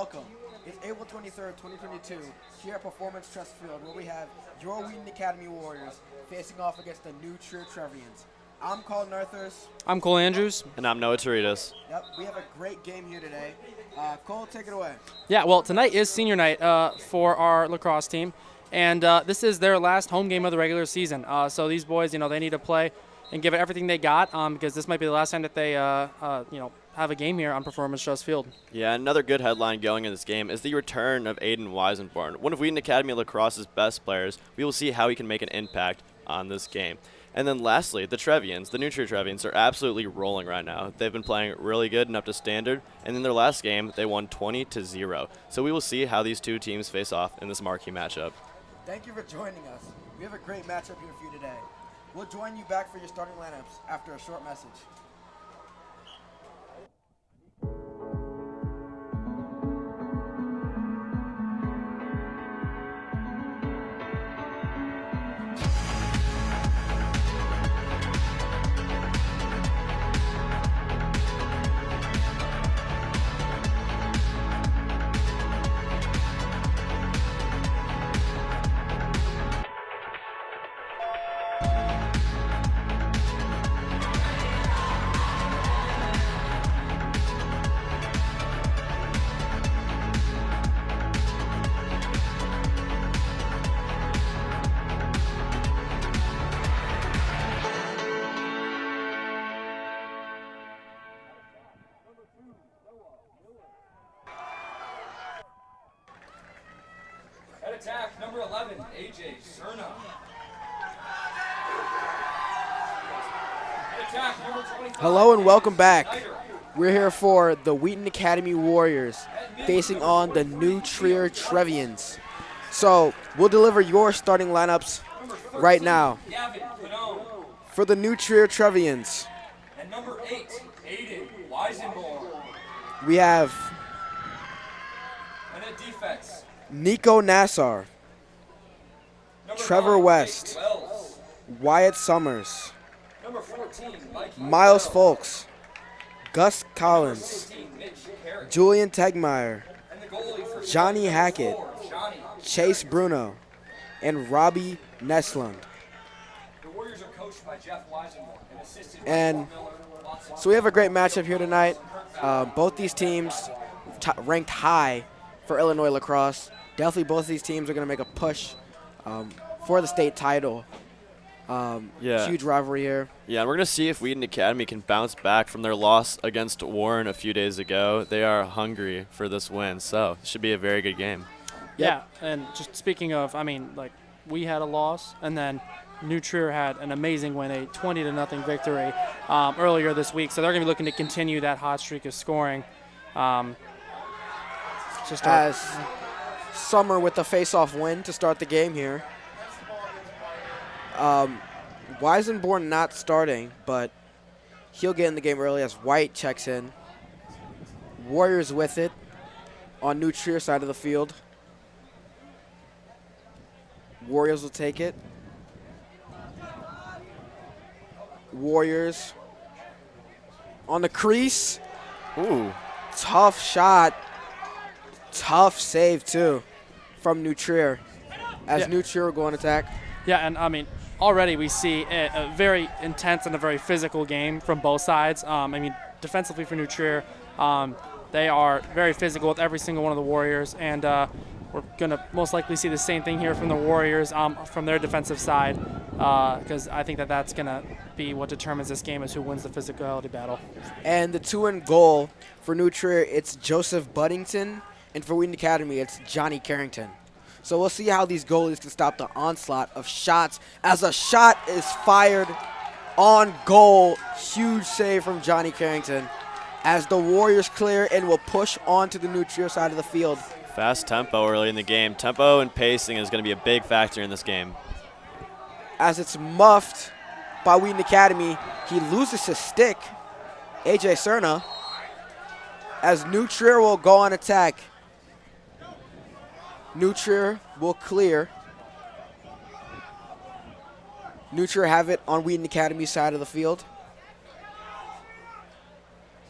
welcome. It's April 23rd, 2022, here at Performance Trust Field, where we have your Wheaton Academy Warriors facing off against the New Trier Trevians. I'm Colin Arthurs. I'm Cole Andrews. And I'm Noah Toritas. Yep, we have a great game here today. Cole, take it away. Yeah, well, tonight is senior night for our lacrosse team, and this is their last home game of the regular season. So these boys, they need to play and give it everything they got because this might be the last time that they, have a game here on Performance Trust Field. Yeah, another good headline going in this game is the return of Aiden Weisenborn, one of Wheaton Academy Lacrosse's best players. We will see how he can make an impact on this game. And then lastly, the Trevians, the New Trier Trevians, are absolutely rolling right now. They've been playing really good and up to standard, and in their last game, they won 20-0. So we will see how these two teams face off in this marquee matchup. Thank you for joining us. We have a great matchup here for you today. We'll join you back for your starting lineups after a short message. At attack, number 11, AJ Cerna. At attack, number 25. Hello and welcome back. We're here for the Wheaton Academy Warriors facing on the New Trier Trevians. So we'll deliver your starting lineups right now. Gavin Padone. For the New Trier Trevians, And number 8, Aiden Weisenborn. we have And at defense, Nico Nassar, number Trevor 9, West. Jake Wells. Wyatt Summers, Number 14, Mikey Miles Bell. Folks, Gus Collins, 16, Mitch Carey. Julian Tegmeyer, And the goalie for Johnny number Hackett, 4, Johnny. Chase Bruno, and Robbie Neslund. The Warriors are coached by Jeff Weisenborn and assisted by And Paul Miller, Watson. so we have a great matchup here tonight. Both these teams ranked high for Illinois lacrosse. Definitely both of these teams are going to make a push for the state title. Yeah. Huge rivalry here. Yeah, and we're going to see if Wheaton Academy can bounce back from their loss against Warren a few days ago. They are hungry for this win, so it should be a very good game. Yeah, and just speaking of, we had a loss, and then New Trier had an amazing win, a 20-0 victory earlier this week. So they're going to be looking to continue that hot streak of scoring. As Summer with the face-off win to start the game here. Weisenborn not starting, but he'll get in the game early as White checks in. Warriors with it on New Trier side of the field. Warriors will take it. Warriors on the crease. Ooh. Tough shot. Tough save, too, from New Trier as Yeah. New Trier will go on attack. Yeah, and already we see a very intense and a very physical game from both sides. Defensively for New Trier, they are very physical with every single one of the Warriors, and we're going to most likely see the same thing here from the Warriors from their defensive side, because I think that's going to be what determines this game is who wins the physicality battle. And the two-in goal for New Trier, it's Joseph Buddington, and for Wheaton Academy, it's Johnny Carrington. So we'll see how these goalies can stop the onslaught of shots as a shot is fired on goal. Huge save from Johnny Carrington as the Warriors clear and will push on to the New Trier side of the field. Fast tempo early in the game. Tempo and pacing is going to be a big factor in this game. As it's muffed by Wheaton Academy, he loses his stick, AJ Cerna, as New Trier will go on attack. New Trier will clear. New Trier have it on Wheaton Academy side of the field.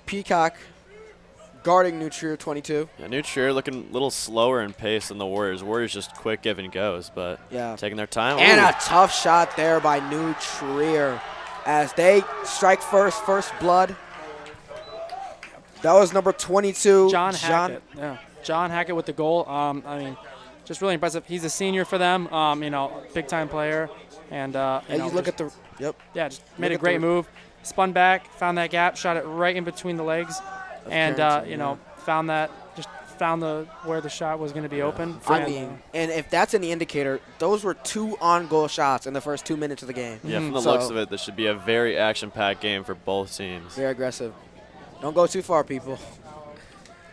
Peacock guarding New Trier 22. Yeah, New Trier looking a little slower in pace than the Warriors. Warriors just quick give and goes, but taking their time. And Ooh. a tough shot there by New Trier as they strike first blood. That was number 22. John Hackett. Yeah, John Hackett with the goal. I mean, just really impressive. He's a senior for them. You know, big time player, and And you look at the yeah, just made a great move. Spun back, found that gap, shot it right in between the legs, and you know, found where the shot was going to be open. I mean, and if that's any indicator, those were 2 on-goal shots in the first 2 minutes of the game. Yeah, from the looks of it, this should be a very action-packed game for both teams. Very aggressive. Don't go too far, people,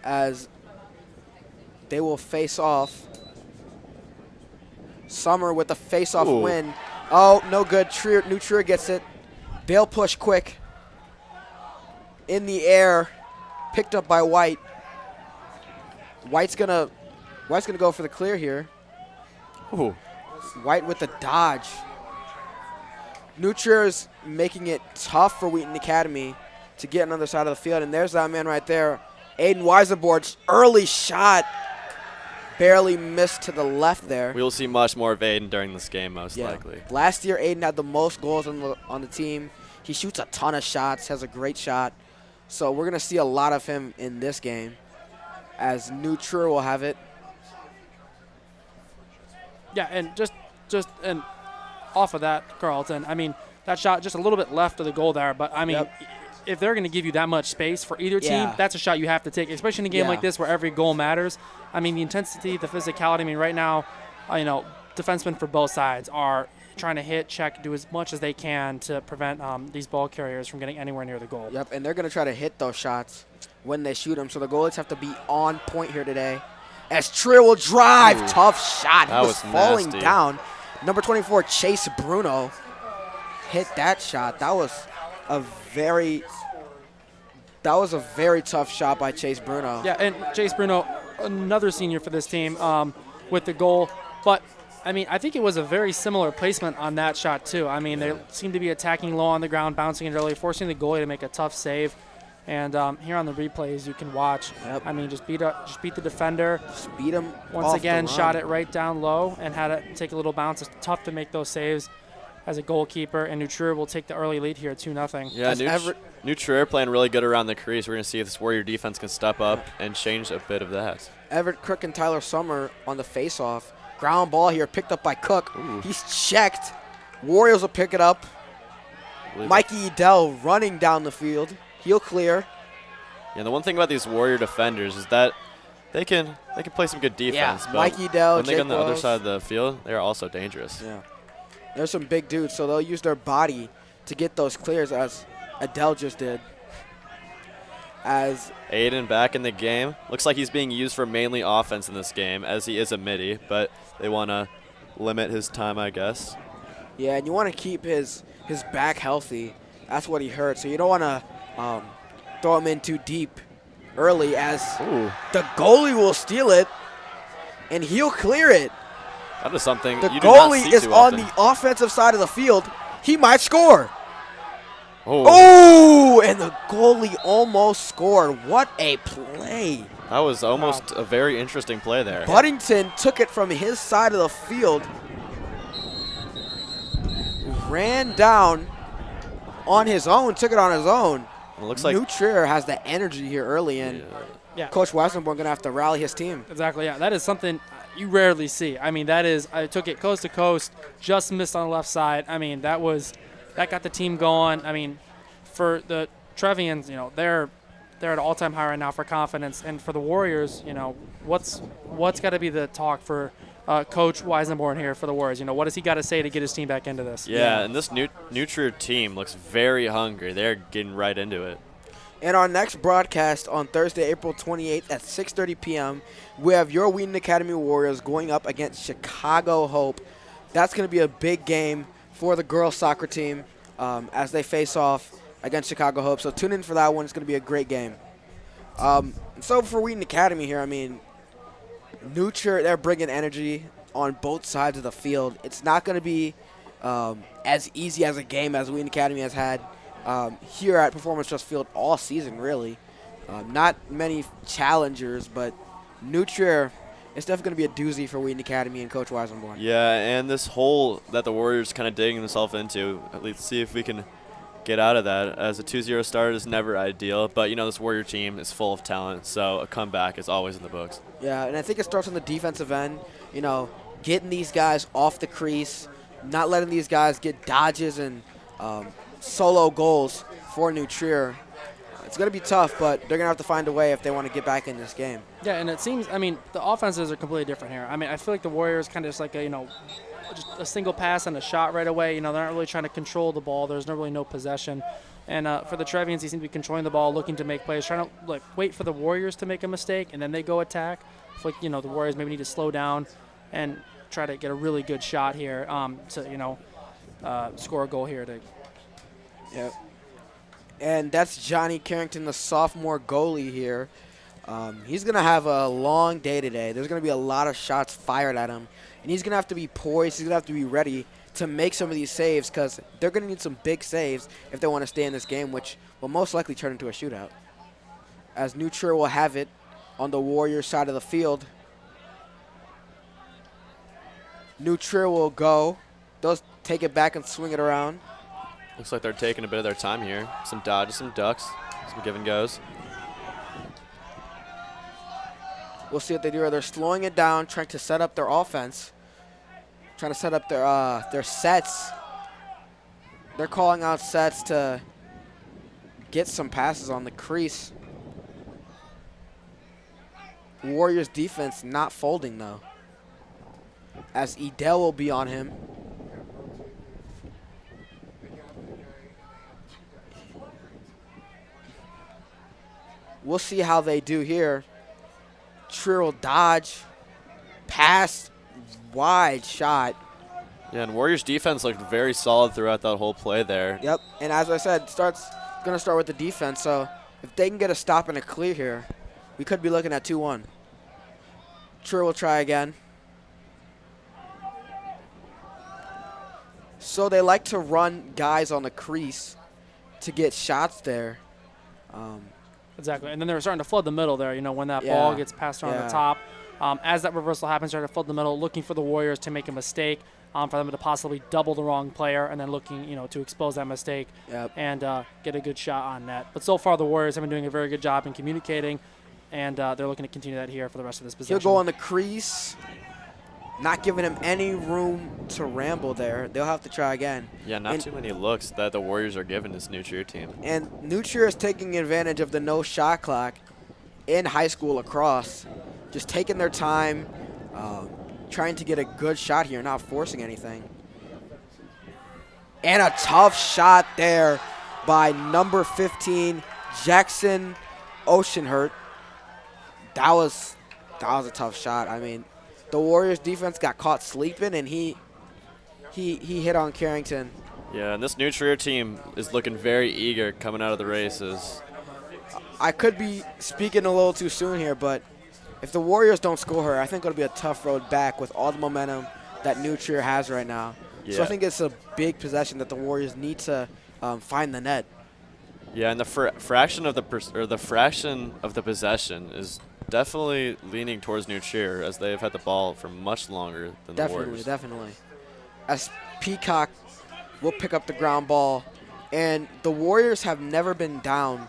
as they will face off. Summer with the face-off win. Oh, no good. New Trier gets it. They'll push quick. In the air, picked up by White. White's gonna go for the clear here. Ooh. White with the dodge. New Trier's making it tough for Wheaton Academy to get on the other side of the field, and there's that man right there. Aiden Weisenborg's early shot barely missed to the left there. We will see much more of Aiden during this game, most likely. Last year, Aiden had the most goals on the team. He shoots a ton of shots, has a great shot. So we're going to see a lot of him in this game as New Trier will have it. Yeah, and just and off of that, Carlton, I mean, that shot just a little bit left of the goal there, but I mean, if they're going to give you that much space for either team, that's a shot you have to take, especially in a game like this where every goal matters. I mean, the intensity, the physicality. I mean, right now, you know, defensemen for both sides are trying to hit, check, do as much as they can to prevent these ball carriers from getting anywhere near the goal. Yep, and they're going to try to hit those shots when they shoot them. So the goalies have to be on point here today. As Trier will drive, tough shot. He was falling down. Number 24, Chase Bruno, hit that shot. That was a very tough shot by Chase Bruno. Yeah, and Chase Bruno, another senior for this team, with the goal. But, I mean, I think it was a very similar placement on that shot, too. I mean, they seem to be attacking low on the ground, bouncing it early, forcing the goalie to make a tough save. And here on the replays, you can watch. I mean, just beat the defender. Just beat him. Once again, shot it right down low and had it take a little bounce. It's tough to make those saves as a goalkeeper, and New Trier will take the early lead here, 2-0. Yeah, New Trier playing really good around the crease. We're going to see if this Warrior defense can step up and change a bit of that. Everett Cook and Tyler Summer on the face-off. Ground ball here, picked up by Cook. He's checked. Warriors will pick it up. Mikey Edel running down the field. He'll clear. Yeah, the one thing about these Warrior defenders is that they can play some good defense. But Mikey Edel, when they get on the other side of the field, they're also dangerous. Yeah. There's some big dudes, so they'll use their body to get those clears, as Adele just did. As Aiden back in the game. Looks like he's being used for mainly offense in this game, as he is a midi, but they want to limit his time, I guess. Yeah, and you want to keep his back healthy. That's what he hurt, so you don't want to throw him in too deep early, as the goalie will steal it, and he'll clear it. That is something the you do not see goalie is too on often. the offensive side of the field. He might score. Oh, and the goalie almost scored. What a play. that was almost a very interesting play there. Buddington took it from his side of the field, ran down on his own, took it on his own. It looks like New Trier has the energy here early, and Coach Weisenborn going to have to rally his team. Exactly, yeah. That is something you rarely see. I mean, I took it coast to coast, just missed on the left side. I mean, that got the team going. I mean, for the Trevians, you know, they're at an all-time high right now for confidence. And for the Warriors, you know, what's got to be the talk for Coach Weisenborn here for the Warriors? You know, what does he got to say to get his team back into this? Yeah, and this New Trier team looks very hungry. They're getting right into it. And our next broadcast on Thursday, April 28th at 6:30 p.m., we have your Wheaton Academy Warriors going up against Chicago Hope. That's going to be a big game for the girls soccer team as they face off against Chicago Hope. So tune in for that one. It's going to be a great game. So for Wheaton Academy here, I mean, New Trier, they're bringing energy on both sides of the field. It's not going to be as easy as a game as Wheaton Academy has had here at Performance Trust Field all season, really. Not many challengers, but New Trier, it's definitely going to be a doozy for Wheaton Academy and Coach Weisenborn. Yeah, and this hole that the Warriors kind of digging themselves into, at least see if we can get out of that. As a 2-0 start is never ideal, but you know this Warrior team is full of talent, so a comeback is always in the books. Yeah, and I think it starts on the defensive end, you know, getting these guys off the crease, not letting these guys get dodges and solo goals for New Trier. It's going to be tough, but they're going to have to find a way if they want to get back in this game. Yeah, and it seems, I mean, the offenses are completely different here. I mean, I feel like the Warriors kind of just like just a single pass and a shot right away. You know, they're not really trying to control the ball. There's really no possession. And for the Trevians, they seem to be controlling the ball, looking to make plays, trying to wait for the Warriors to make a mistake, and then they go attack. I feel like, the Warriors maybe need to slow down and try to get a really good shot here to, score a goal here. Yep. And that's Johnny Carrington, the sophomore goalie here. He's going to have a long day today. There's going to be a lot of shots fired at him. And he's going to have to be poised. He's going to have to be ready to make some of these saves because they're going to need some big saves if they want to stay in this game, which will most likely turn into a shootout. As New Trier will have it on the Warriors side of the field. New Trier will go. They'll take it back and swing it around. Looks like they're taking a bit of their time here. Some dodges, some ducks, some give and goes. We'll see what they do. They're slowing it down, trying to set up their offense, trying to set up their sets. They're calling out sets to get some passes on the crease. Warriors defense not folding though, as Edel will be on him. We'll see how they do here. Trier will dodge, pass, wide shot. Yeah, and Warriors defense looked very solid throughout that whole play there. Yep, and as I said, going to start with the defense. So if they can get a stop and a clear here, we could be looking at 2-1. Trier will try again. So they like to run guys on the crease to get shots there. Exactly, and then they're starting to flood the middle there, when that ball gets passed around the top. As that reversal happens, they're starting to flood the middle, looking for the Warriors to make a mistake, for them to possibly double the wrong player, and then looking, to expose that mistake and get a good shot on net. But so far, the Warriors have been doing a very good job in communicating, and they're looking to continue that here for the rest of this possession. He'll go on the crease, not giving him any room to ramble there. They'll have to try again. Yeah, not too many looks that the Warriors are giving this New Trier team. And New Trier is taking advantage of the no shot clock in high school lacrosse. Just taking their time, trying to get a good shot here, not forcing anything. And a tough shot there by number 15, Jackson Oceanhurt. That was a tough shot. I mean, the Warriors defense got caught sleeping, and he hit on Carrington. Yeah, and this New Trier team is looking very eager coming out of the races. I could be speaking a little too soon here, but if the Warriors don't score her, I think it'll be a tough road back with all the momentum that New Trier has right now. Yeah. So I think it's a big possession that the Warriors need to find the net. Yeah, and the fraction of the possession is definitely leaning towards New Trier, as they've had the ball for much longer than the Warriors. Definitely. As Peacock will pick up the ground ball, and the Warriors have never been down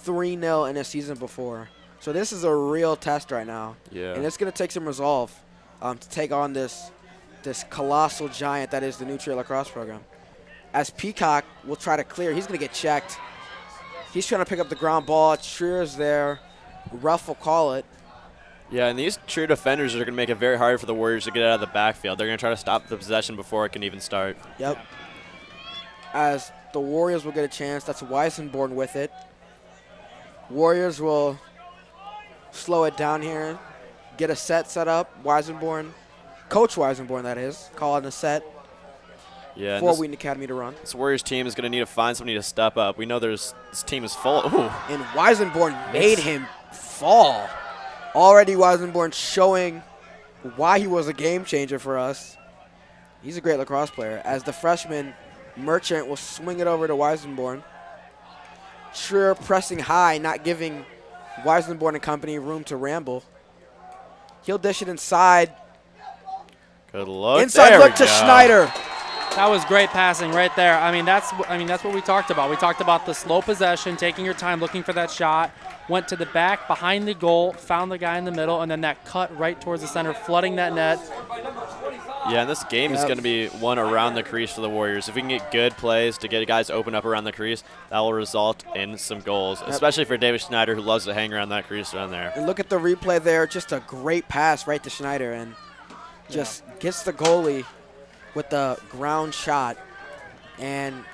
3-0 in a season before. So this is a real test right now. Yeah. And it's going to take some resolve to take on this colossal giant that is the New Trier lacrosse program. As Peacock will try to clear, he's going to get checked. He's trying to pick up the ground ball. Trier's there. Ruff will call it. Yeah, and these Trier defenders are going to make it very hard for the Warriors to get out of the backfield. They're going to try to stop the possession before it can even start. Yep. As the Warriors will get a chance. That's Weisenborn with it. Warriors will slow it down here. Get a set up. Weisenborn, Coach Weisenborn, that is, calling a set for Wheaton Academy to run. This Warriors team is going to need to find somebody to step up. We know this team is full. Ooh. And Weisenborn made him fall. Already Weisenborn showing why he was a game changer for us. He's a great lacrosse player. As the freshman, Merchant will swing it over to Weisenborn. Trier pressing high, not giving Weisenborn and company room to ramble. He'll dish it inside. Good look. Inside there look we to go. Schneider. That was great passing right there. I mean, that's what we talked about. We talked about the slow possession, taking your time, looking for that shot. Went to the back, behind the goal, found the guy in the middle, and then that cut right towards the center, flooding that net. Yeah, and this game is going to be one around the crease for the Warriors. If we can get good plays to get guys open up around the crease, that will result in some goals, especially for David Schneider, who loves to hang around that crease around there. And look at the replay there. Just a great pass right to Schneider, and just gets the goalie with the ground shot. And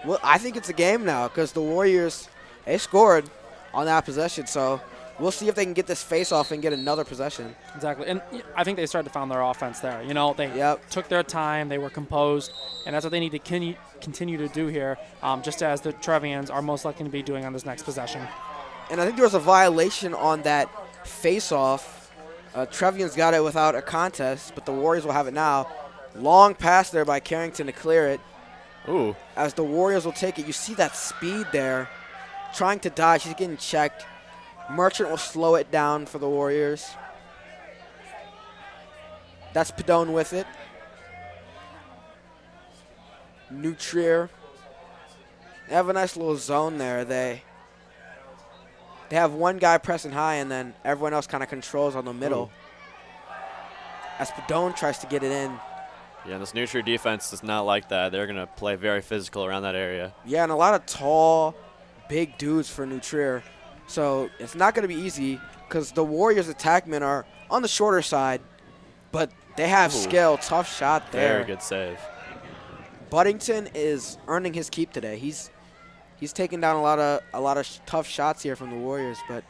well, I think it's a game now because the Warriors, they scored on that possession. So we'll see if they can get this face-off and get another possession. Exactly. And I think they started to find their offense there. You know, they took their time. They were composed. And that's what they need to continue to do here, just as the Trevians are most likely to be doing on this next possession. And I think there was a violation on that face-off. Trevians got it without a contest, but the Warriors will have it now. Long pass there by Carrington to clear it. Ooh. As the Warriors will take it, you see that speed there. Trying to dodge, he's getting checked. Merchant will slow it down for the Warriors. That's Padone with it. New Trier. They have a nice little zone there. They have one guy pressing high, and then everyone else kind of controls on the middle. Ooh. As Padone tries to get it in. Yeah, this New Trier defense does not like that. They're going to play very physical around that area. Yeah, and a lot of tall, big dudes for New Trier. So it's not going to be easy because the Warriors' attackmen are on the shorter side, but they have skill. Tough shot there. Very good save. Buddington is earning his keep today. He's taking down a lot of tough shots here from the Warriors, but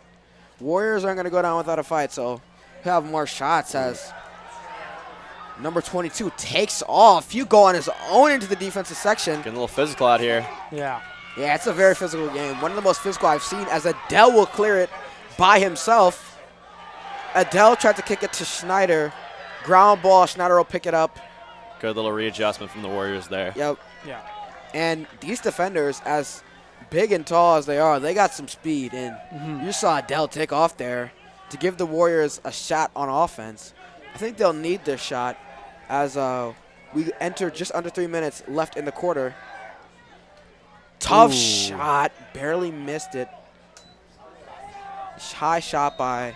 Warriors aren't going to go down without a fight, so he'll have more shots as number 22 takes off. You go on his own into the defensive section. Getting a little physical out here. Yeah. Yeah, it's a very physical game. One of the most physical I've seen as Adele will clear it by himself. Adele tried to kick it to Schneider. Ground ball, Schneider will pick it up. Good little readjustment from the Warriors there. Yep. Yeah. And these defenders, as big and tall as they are, they got some speed. And you saw Adele take off there to give the Warriors a shot on offense. I think they'll need this shot as we enter just under 3 minutes left in the quarter. Tough shot. Barely missed it. High shot by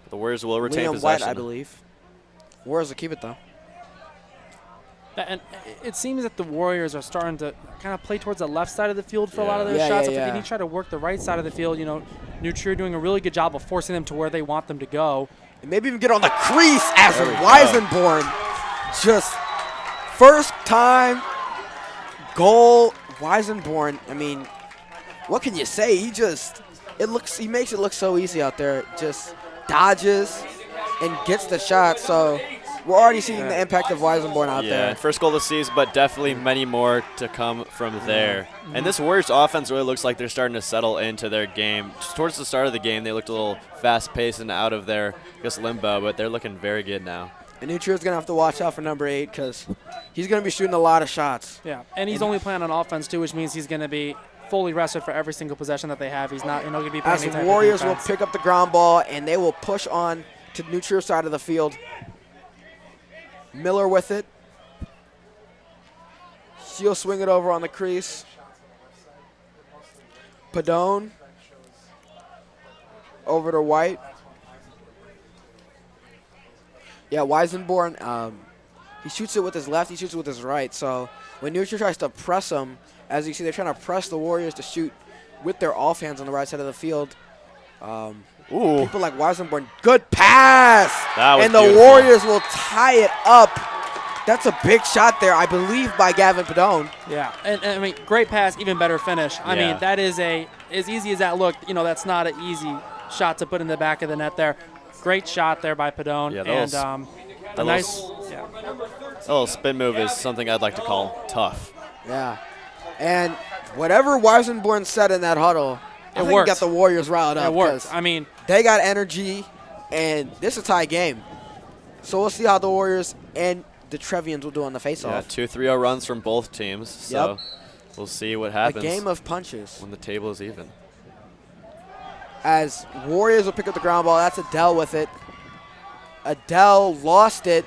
The Warriors will retain William possession. White, I believe. Warriors will keep it, though. And it seems that the Warriors are starting to kind of play towards the left side of the field for a lot of their shots. If they need to try to work the right side of the field, you know, New Trier doing a really good job of forcing them to where they want them to go. And maybe even get on the crease as Weisenborn just first time goal. Weisenborn, I mean, what can you say? He makes it look so easy out there. Just dodges and gets the shot. So we're already seeing the impact of Weisenborn out there. First goal of the season, but definitely many more to come from there. And this Warriors offense really looks like they're starting to settle into their game. Just towards the start of the game, they looked a little fast-paced and out of their, limbo, but they're looking very good now. And New Trier's going to have to watch out for number 8 because he's going to be shooting a lot of shots. Yeah, and he's only playing on offense, too, which means he's going to be fully rested for every single possession that they have. He's not going to be playing any type of Warriors will defense. pick up the ground ball, and they will push on to New Trier's side of the field. Miller with it. He'll swing it over on the crease. Padone over to White. Yeah, Weisenborn, he shoots it with his left, he shoots it with his right. So when New Trier tries to press him, as you see, they're trying to press the Warriors to shoot with their offhands on the right side of the field. People like Weisenborn, good pass! That was and the beautiful. Warriors will tie it up. That's a big shot there, I believe, by Gavin Padone. Yeah, and I mean, great pass, even better finish. I mean, that is as easy as that looked, that's not an easy shot to put in the back of the net there. Great shot there by Padone. Yeah, and a nice little spin move is something I'd like to call tough. Yeah. And whatever Weisenborn said in that huddle, I think it got the Warriors riled up. It worked. I mean, they got energy, and this is a tie game. So we'll see how the Warriors and the Trevians will do on the faceoff. Yeah, 2 3-0 runs from both teams. So we'll see what happens. A game of punches. When the table is even. as Warriors will pick up the ground ball. That's Adele with it. Adele lost it.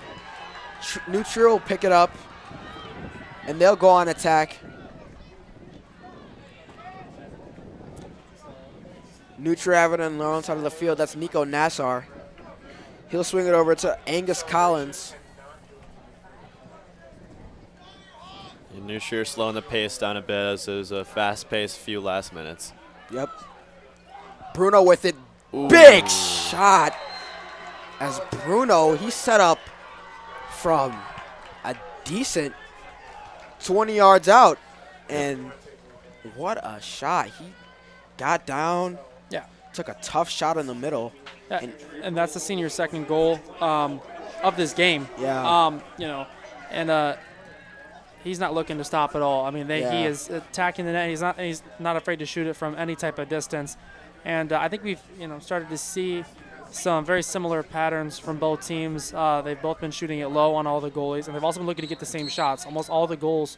New Trier will pick it up, and they'll go on attack. New Trier have it on their own side of the field. That's Nico Nassar. He'll swing it over to Angus Collins. And New Trier slowing the pace down a bit as it was a fast-paced few last minutes. Yep. Bruno with it. Ooh. Big shot. As Bruno, he set up from a decent 20 yards out. And what a shot. He got down. Yeah. Took a tough shot in the middle. Yeah, and that's the senior's second goal of this game. Yeah. He's not looking to stop at all. I mean, he Yeah. is attacking the net. He's not afraid to shoot it from any type of distance. And I think we've started to see some very similar patterns from both teams. They've both been shooting it low on all the goalies, and they've also been looking to get the same shots. Almost all the goals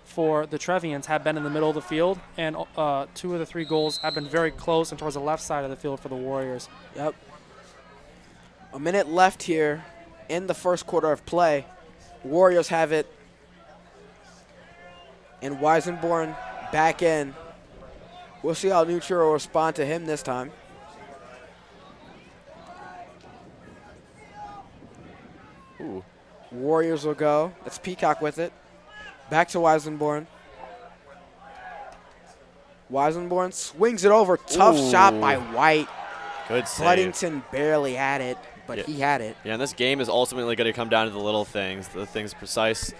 for the Trevians have been in the middle of the field, and 2 of the 3 goals have been very close and towards the left side of the field for the Warriors. Yep. A minute left here in the first quarter of play. Warriors have it. And Weisenborn back in. We'll see how New Trier will respond to him this time. Ooh. Warriors will go. That's Peacock with it. Back to Weisenborn. Weisenborn swings it over. Tough shot by White. Good save. Buddington barely had it, but Yeah. he had it. Yeah, and this game is ultimately going to come down to the little things, the things precise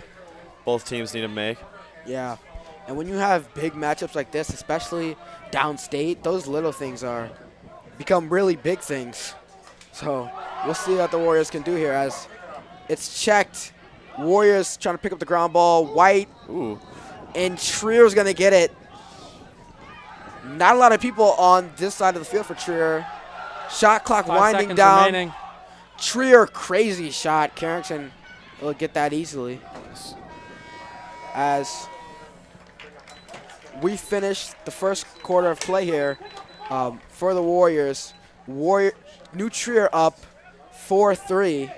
both teams need to make. Yeah. And when you have big matchups like this, especially downstate, those little things become really big things. So we'll see what the Warriors can do here as it's checked. Warriors trying to pick up the ground ball. White Ooh. and Trier's going to get it. Not a lot of people on this side of the field for Trier. Shot clock 5 winding seconds down. remaining. Trier, crazy shot. Carrington will get that easily. As we finish the first quarter of play here for the Warriors. New Trier up 4-3,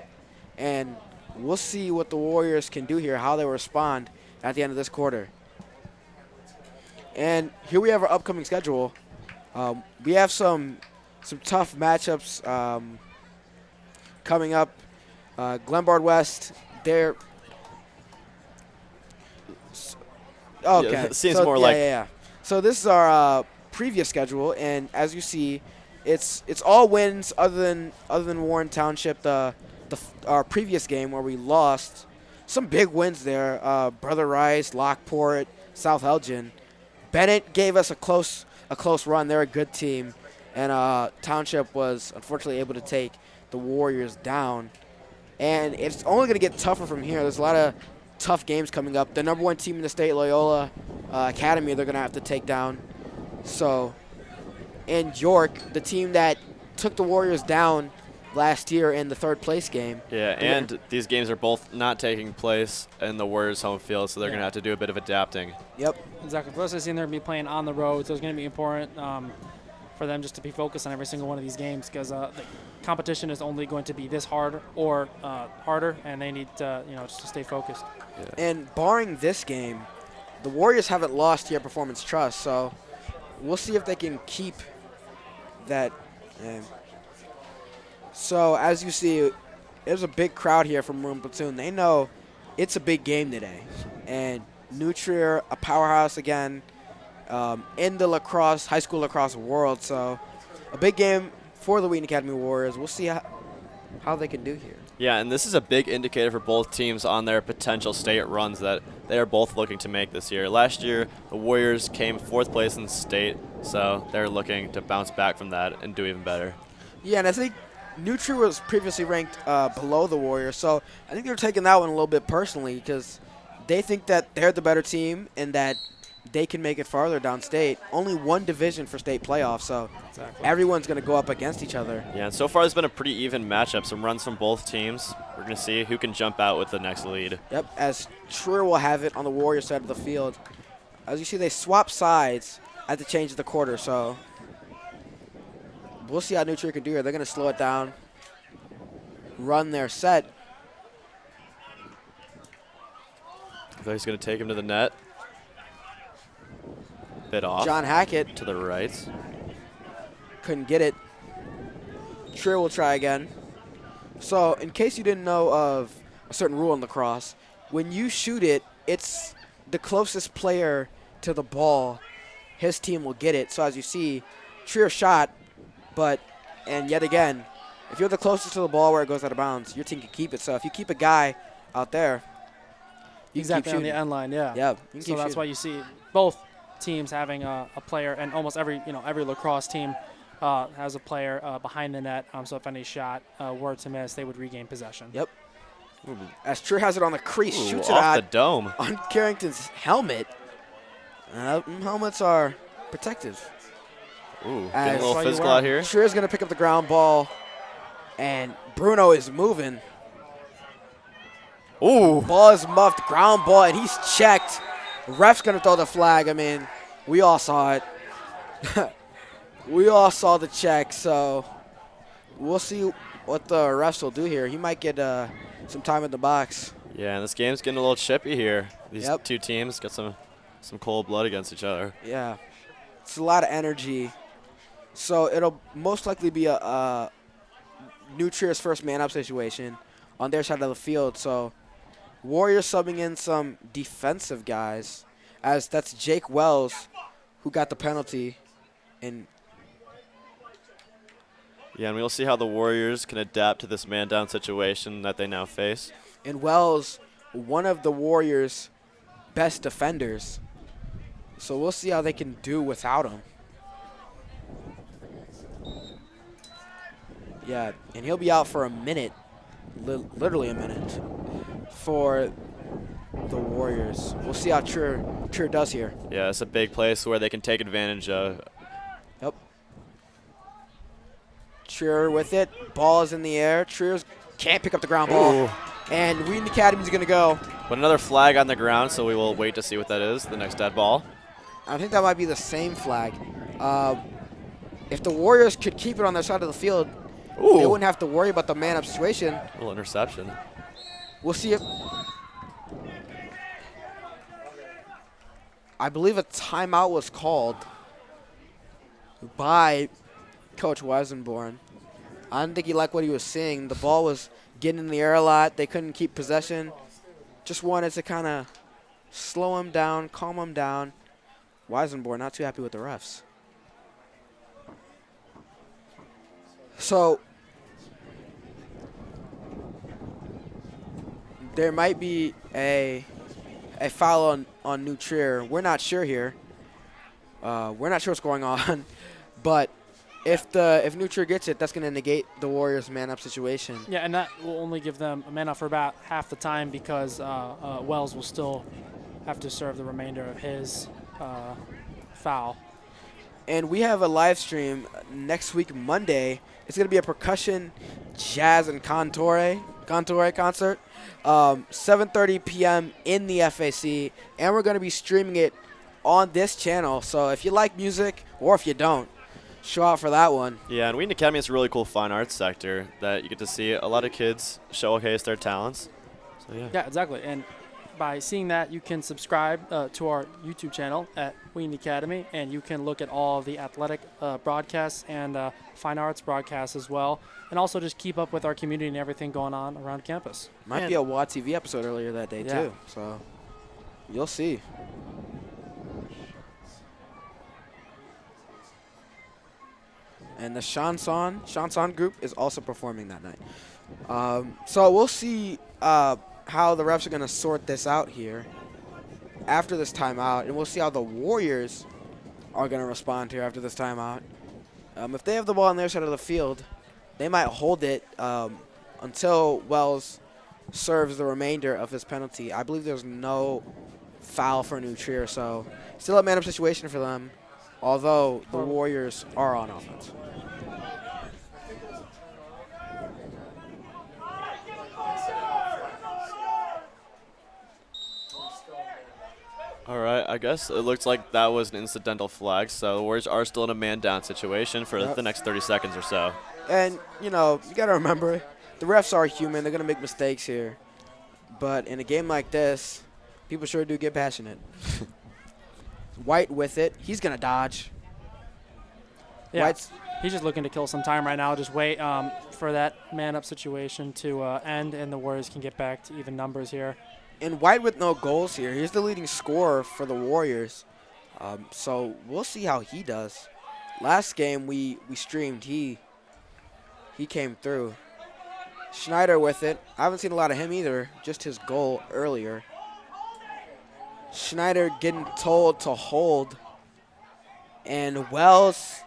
and we'll see what the Warriors can do here, how they respond at the end of this quarter. And here we have our upcoming schedule. We have some tough matchups coming up. Glenbard West, they're okay. Yeah, it seems more like. Yeah. So this is our previous schedule, and as you see, it's all wins other than Warren Township. Our previous game where we lost, some big wins there. Brother Rice, Lockport, South Elgin. Bennett gave us a close run. They're a good team, and Township was unfortunately able to take the Warriors down. And it's only going to get tougher from here. There's a lot of tough games coming up. The number 1 team in the state, Loyola Academy, they're going to have to take down. So, and York, the team that took the Warriors down last year in the 3rd place game. Yeah, and these games are both not taking place in the Warriors' home field, so they're going to have to do a bit of adapting. Yep. Exactly. For us, they're going to be playing on the road, so it's going to be important for them just to be focused on every single one of these games because the competition is only going to be this hard or harder, and they need just to stay focused. Yeah. And barring this game, the Warriors haven't lost here at Performance Trust, so we'll see if they can keep that. So as you see, there's a big crowd here from Maroon Platoon. They know it's a big game today, and New Trier, a powerhouse again in the high school lacrosse world. So a big game for the Wheaton Academy Warriors. We'll see how they can do here. Yeah, and this is a big indicator for both teams on their potential state runs that they are both looking to make this year. Last year, the Warriors came 4th place in the state, so they're looking to bounce back from that and do even better. Yeah, and I think New Trier was previously ranked below the Warriors, so I think they're taking that one a little bit personally because they think that they're the better team and that they can make it farther downstate. Only 1 division for state playoffs, so everyone's going to go up against each other. Yeah, and so far it's been a pretty even matchup. Some runs from both teams. We're going to see who can jump out with the next lead. Yep, as Trier will have it on the Warriors side of the field. As you see, they swap sides at the change of the quarter, so we'll see how New Trier can do here. They're going to slow it down, run their set. I thought he's going to take him to the net. Bit off. John Hackett to the right. couldn't get it. Trier will try again. So in case you didn't know of a certain rule in lacrosse, when you shoot it, it's the closest player to the ball. His team will get it. So as you see, Trier shot, and yet again, if you're the closest to the ball where it goes out of bounds, your team can keep it. So if you keep a guy out there, you Exactly can on keep the shooting. end line, yeah. Yeah, you can So keep that's shooting. why you see both teams having a player, and almost every lacrosse team has a player behind the net. So if any shot were to miss, they would regain possession. Yep. As Trier has it on the crease, Ooh, shoots it off out the dome. on Carrington's helmet. Helmets are protective. Ooh, As- getting a little That's why you physical wear out here. Trier's going to pick up the ground ball, and Bruno is moving. Ooh. Ball is muffed, ground ball, and he's checked. Ref's going to throw the flag. I mean, we all saw it. We all saw the check, so we'll see what the refs will do here. He might get some time in the box. Yeah, and this game's getting a little chippy here. These Yep. two teams got some cold blood against each other. Yeah, it's a lot of energy. So it'll most likely be a New Trier's first man-up situation on their side of the field. So Warriors subbing in some defensive guys, as that's Jake Wells, who got the penalty. And Yeah, and we'll see how the Warriors can adapt to this man-down situation that they now face. Wells, one of the Warriors' best defenders. So we'll see how they can do without him. Yeah, and he'll be out for a minute, literally a minute, for the Warriors. We'll see how Trier does here. Yeah, it's a big place where they can take advantage of. Yep. Trier with it. Ball is in the air. Trier can't pick up the ground ball. Ooh. And Wheaton Academy is going to go. But another flag on the ground, so we will wait to see what that is, the next dead ball. I think that might be the same flag. If the Warriors could keep it on their side of the field, Ooh. they wouldn't have to worry about the man-up situation. Little interception. We'll see if... I believe a timeout was called by Coach Weisenborn. I didn't think he liked what he was seeing. The ball was getting in the air a lot. They couldn't keep possession. Just wanted to kind of slow him down, calm him down. Weisenborn not too happy with the refs. So there might be a foul on New Trier. We're not sure here. We're not sure what's going on, but if New Trier gets it, that's going to negate the Warriors' man-up situation. Yeah, and that will only give them a man up for about half the time because Wells will still have to serve the remainder of his foul. And we have a live stream next week, Monday. It's going to be a percussion, jazz, and contour concert, 7:30 p.m. in the FAC, and we're going to be streaming it on this channel. So if you like music, or if you don't, show out for that one. Yeah, and Wheaton Academy is a really cool fine arts sector that you get to see a lot of kids showcase their talents. So yeah. Yeah, exactly. And by seeing that, you can subscribe to our YouTube channel at Wheaton Academy, and you can look at all of the athletic broadcasts and fine arts broadcasts as well, and also just keep up with our community and everything going on around campus. Might be a WAD TV episode earlier that day, Yeah. too. So you'll see. And the Chanson group is also performing that night. So we'll see how the refs are going to sort this out here after this timeout, and we'll see how the Warriors are going to respond here after this timeout. If they have the ball on their side of the field, they might hold it until Wells serves the remainder of his penalty. I believe there's no foul for New Trier, so still a man-up situation for them, although the Warriors are on offense. All right, I guess it looks like that was an incidental flag, so the Warriors are still in a man-down situation for the next 30 seconds or so. And, you know, you got to remember, the refs are human. They're going to make mistakes here. But in a game like this, people sure do get passionate. White with it. He's going to dodge. Yeah, he's just looking to kill some time right now. Just wait for that man-up situation to end, and the Warriors can get back to even numbers here. And White with no goals here. He's the leading scorer for the Warriors. So we'll see how he does. Last game we streamed, he came through. Schneider with it. I haven't seen a lot of him either, just his goal earlier. Schneider getting told to hold. And Wells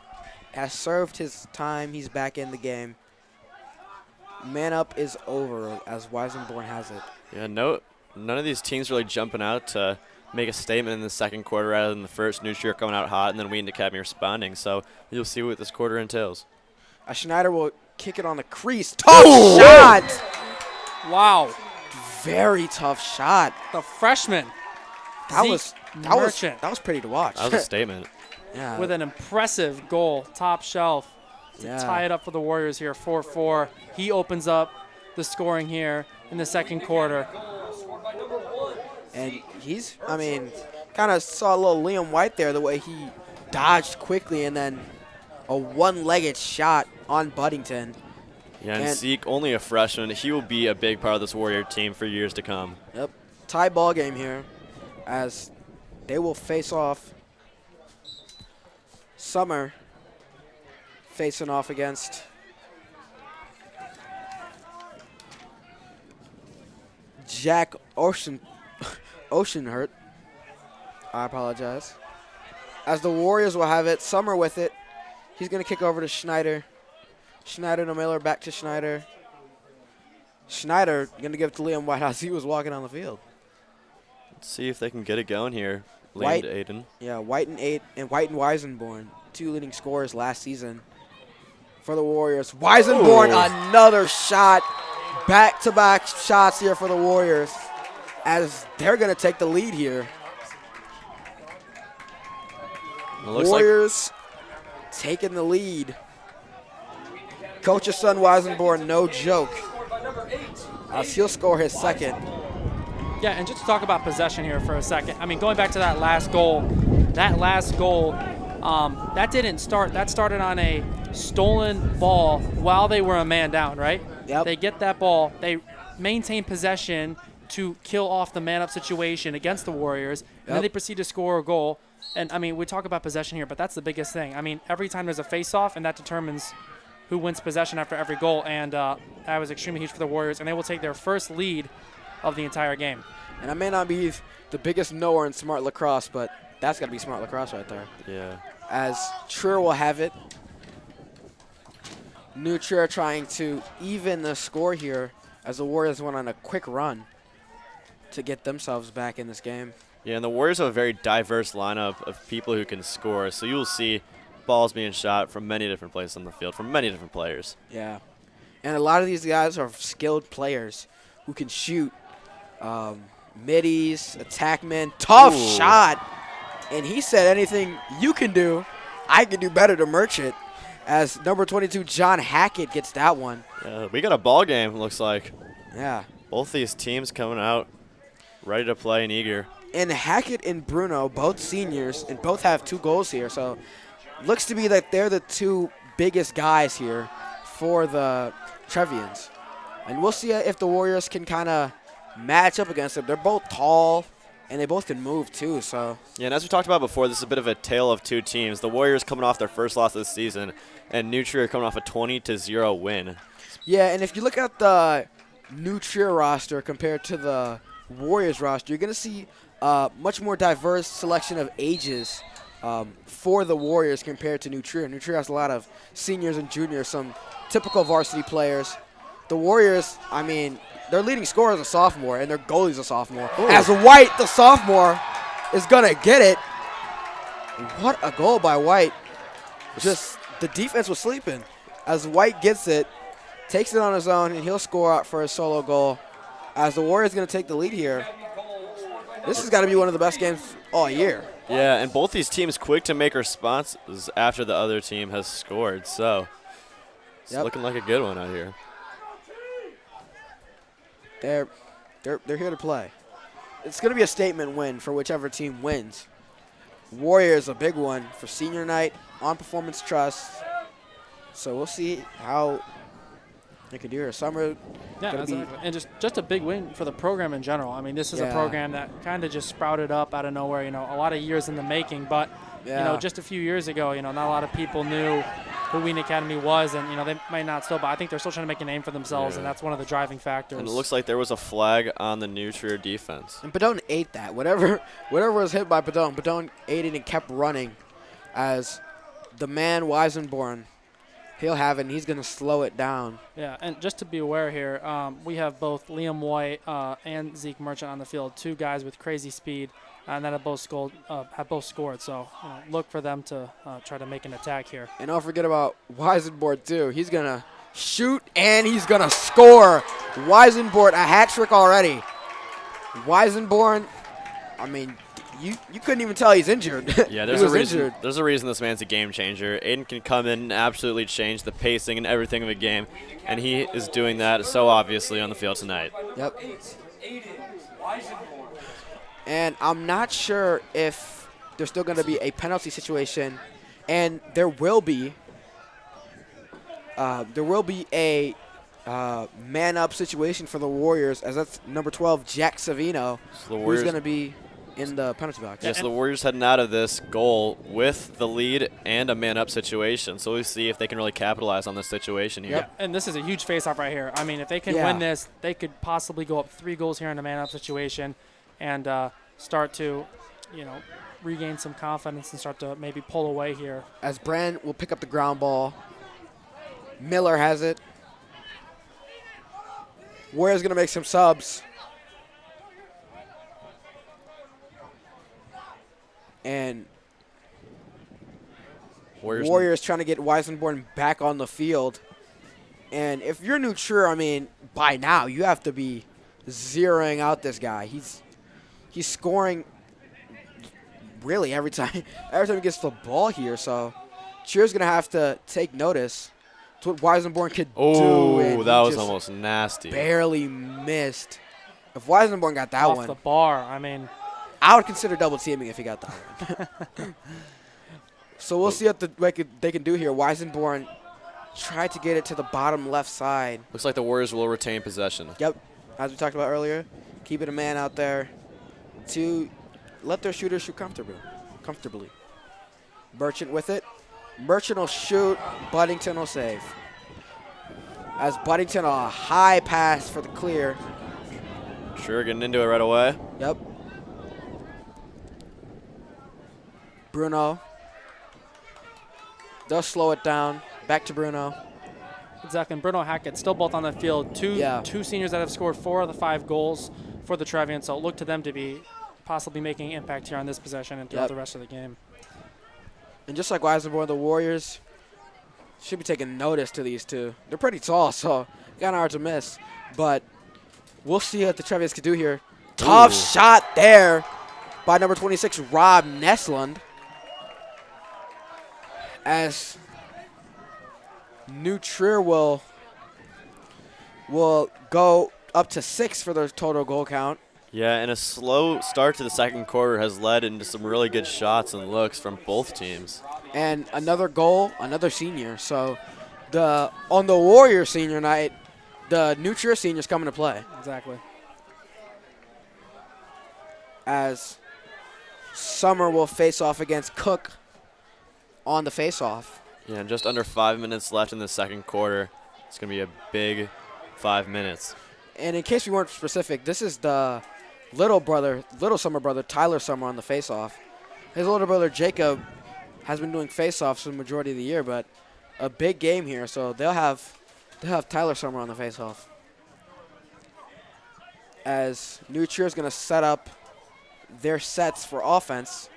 has served his time. He's back in the game. Man up is over as Weisenborn has it. Yeah, none of these teams really jumping out to make a statement in the second quarter rather than the first. New Trier coming out hot and then Wheaton Academy responding. So you'll see what this quarter entails. Schneider will kick it on the crease. Tough shot! Wow. Very tough shot. The freshman. That was pretty to watch. That was a statement. Yeah. With an impressive goal, top shelf, to tie it up for the Warriors here, 4-4. He opens up the scoring here in the second quarter. And he's, I mean, kind of saw a little Liam White there, the way he dodged quickly and then a one-legged shot on Buddington. Yeah, and Zeke, only a freshman. He will be a big part of this Warrior team for years to come. Yep. Tie ball game here as they will face off. Summer facing off against Jack Oceanhurt. I apologize. As the Warriors will have it, Summer with it. He's going to kick over to Schneider. Schneider to Miller, back to Schneider. Schneider going to give it to Liam White as he was walking on the field. Let's see if they can get it going here. White, Aiden. Yeah, White and Weisenborn, two leading scorers last season for the Warriors. Weisenborn, another shot. Back-to-back shots here for the Warriors as they're going to take the lead here. Warriors taking the lead. Coach's son Weisenborn, no joke, as he'll score his second. Yeah, and just to talk about possession here for a second. I mean, going back to that last goal, that didn't start. That started on a stolen ball while they were a man down, right? Yep. They get that ball. They maintain possession to kill off the man-up situation against the Warriors, and then they proceed to score a goal. And, I mean, we talk about possession here, but that's the biggest thing. I mean, every time there's a face-off, and that determines who wins possession after every goal, and that was extremely huge for the Warriors, and they will take their first lead of the entire game. And I may not be the biggest knower in smart lacrosse, but that's got to be smart lacrosse right there. Yeah. As Trier will have it. New Trier trying to even the score here as the Warriors went on a quick run to get themselves back in this game. Yeah, and the Warriors have a very diverse lineup of people who can score, so you will see balls being shot from many different places on the field, from many different players. Yeah. And a lot of these guys are skilled players who can shoot middies, attackmen. Tough shot. And he said, anything you can do, I can do better to Merchant. As number 22, John Hackett, gets that one. We got a ball game, looks like. Yeah. Both these teams coming out ready to play and eager. And Hackett and Bruno, both seniors, and both have 2 goals here. So looks to be that they're the 2 biggest guys here for the Trevians. And we'll see if the Warriors can kind of match up against them. They're both tall, and they both can move too. So yeah, and as we talked about before, this is a bit of a tale of 2 teams. The Warriors coming off their first loss of the season, and New Trier coming off a 20-0 win. Yeah, and if you look at the New Trier roster compared to the Warriors roster, you're going to see much more diverse selection of ages for the Warriors compared to New Trier. New Trier has a lot of seniors and juniors, some typical varsity players. The Warriors, I mean, their leading scorer is a sophomore, and their goalie's a sophomore. Ooh. As White, the sophomore, is going to get it. What a goal by White. Just the defense was sleeping. As White gets it, takes it on his own, and he'll score out for a solo goal. As the Warriors going to take the lead here. This has got to be one of the best games all year. Yeah, and both these teams quick to make responses after the other team has scored. So it's looking like a good one out here. They're here to play. It's going to be a statement win for whichever team wins. Warriors a big one for senior night on performance trust. So we'll see how they can do here. Summer, Yeah, exactly. And just a big win for the program in general. I mean, this is a program that kind of just sprouted up out of nowhere. You know, a lot of years in the making, but you know, just a few years ago, you know, not a lot of people knew who Wheaton Academy was, and you know, they might not still, but I think they're still trying to make a name for themselves, and that's one of the driving factors. And it looks like there was a flag on the New Trier defense. And Padone ate that. Whatever was hit by Padone ate it and kept running as the man Weisenborn, he'll have it, and he's going to slow it down. Yeah, and just to be aware here, we have both Liam White and Zeke Merchant on the field, two guys with crazy speed, and that have both scored. So you know, look for them to try to make an attack here. And don't forget about Weisenborn, too. He's going to shoot, and he's going to score. Weisenborn, a hat trick already. Weisenborn, I mean, you couldn't even tell he's injured. Yeah, there's a reason this man's a game changer. Aiden can come in and absolutely change the pacing and everything of a game, and he is doing that so obviously on the field tonight. Yep. And I'm not sure if there's still going to be a penalty situation, and there will be a man-up situation for the Warriors, as that's number 12, Jack Savino, who's going to be in the penalty box. Yes, the Warriors heading out of this goal with the lead and a man-up situation. So we'll see if they can really capitalize on this situation here. Yep, and this is a huge face-off right here. I mean, if they can win this, they could possibly go up 3 goals here in a man-up situation and start to, you know, regain some confidence and start to maybe pull away here. As Brand will pick up the ground ball. Miller has it. Warriors going to make some subs. And Warriors trying to get Weisenborn back on the field. And if you're New Trier, I mean, by now you have to be zeroing out this guy. He's scoring really every time he gets the ball here. So Trier's going to have to take notice. It's what Weisenborn could do. Oh, that was almost nasty. Barely missed. If Weisenborn got that off one. the bar, I mean, I would consider double teaming if he got that one. So we'll see what they can do here. Weisenborn tried to get it to the bottom left side. Looks like the Warriors will retain possession. Yep, as we talked about earlier, keeping a man out there to let their shooters shoot comfortably. Merchant with it. Merchant will shoot. Buddington will save. As Buddington, a high pass for the clear. Sure, getting into it right away. Yep. Bruno. They'll slow it down. Back to Bruno. Exactly, and Bruno Hackett still both on the field. Two seniors that have scored 4 of the 5 goals for the Trevians, so look to them to be possibly making an impact here on this possession and throughout the rest of the game. And just like Weisenborn, the Warriors should be taking notice to these two. They're pretty tall, so kind of hard to miss. But we'll see what the Trevians can do here. Tough shot there by number 26, Rob Neslund. As New Trier will go up to 6 for their total goal count. Yeah, and a slow start to the second quarter has led into some really good shots and looks from both teams. And another goal, another senior. So on the Warrior senior night, the New Trier seniors coming to play. Exactly. As Summer will face off against Cook on the face-off. Yeah, and just under 5 minutes left in the second quarter. It's going to be a big 5 minutes. And in case we weren't specific, this is the little Summer brother, Tyler Summer, on the face-off. His older brother, Jacob, has been doing face-offs for the majority of the year, but a big game here, so they'll have Tyler Summer on the face-off. As New Trier is going to set up their sets for offense.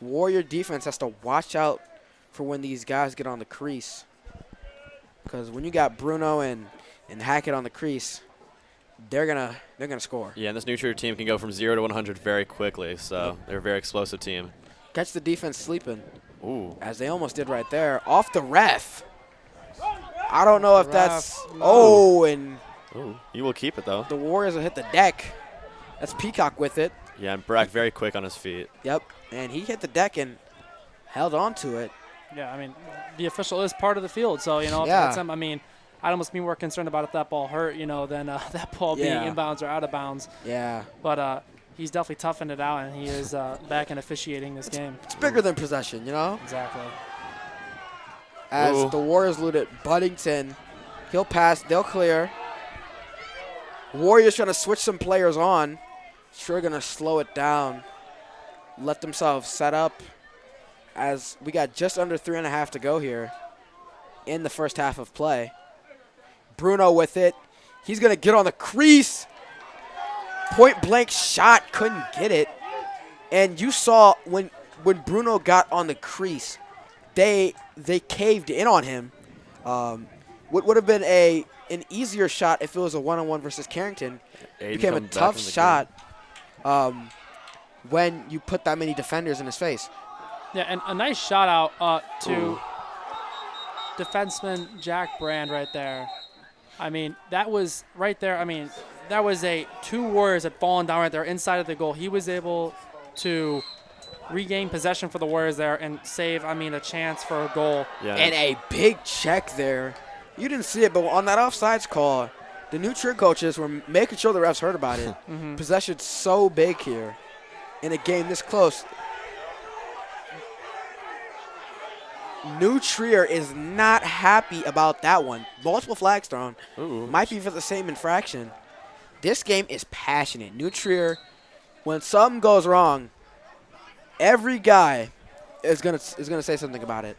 Warrior defense has to watch out for when these guys get on the crease. Because when you got Bruno and Hackett on the crease, they're gonna score. Yeah, and this New Trier team can go from 0 to 100 very quickly, so they're a very explosive team. Catch the defense sleeping, Ooh. as they almost did right there. Off the ref. I don't know if that's – Ref. oh, and Ooh. You will keep it, though. the Warriors will hit the deck. That's Peacock with it. Yeah, and Brack very quick on his feet. Yep, and he hit the deck and held on to it. Yeah, I mean, the official is part of the field, so, you know, if Yeah. it's him, I mean, I'd almost be more concerned about if that ball hurt, you know, than that ball being Yeah. inbounds or out of bounds. Yeah. But he's definitely toughened it out, and he is back and officiating this game. It's bigger than possession, you know? Exactly. As Ooh. the Warriors loot it, Buddington, he'll pass, they'll clear. Warriors trying to switch some players on. Sure going to slow it down. Let themselves set up as we got just under 3.5 to go here in the first half of play. Bruno with it. He's going to get on the crease. Point blank shot, couldn't get it. And you saw when Bruno got on the crease, they caved in on him. What would have been an easier shot if it was a one-on-one versus Carrington. Aiden Became a coming back tough in the shot when you put that many defenders in his face. Yeah, and a nice shout out to Ooh. defenseman Jack Brand right there. I mean, that was right there. I mean, that was two Warriors had fallen down right there inside of the goal. He was able to regain possession for the Warriors there and save, I mean, a chance for a goal. Yeah. And a big check there. You didn't see it, but on that offsides call, the New Trier coaches were making sure the refs heard about it. Possession's so big here in a game this close. New Trier is not happy about that one. Multiple flags thrown. Ooh. Might be for the same infraction. This game is passionate. New Trier, when something goes wrong, every guy is gonna say something about it.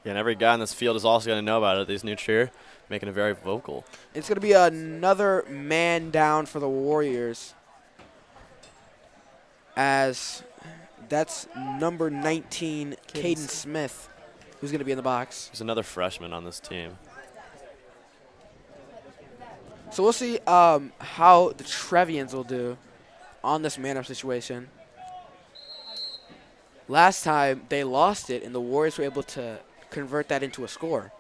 Yeah, and every guy in this field is also going to know about it. These New Trier making it very vocal. It's going to be another man down for the Warriors, as that's number 19, Caden Smith, who's going to be in the box. There's another freshman on this team. So we'll see how the Trevians will do on this man-up situation. Last time, they lost it, and the Warriors were able to convert that into a score.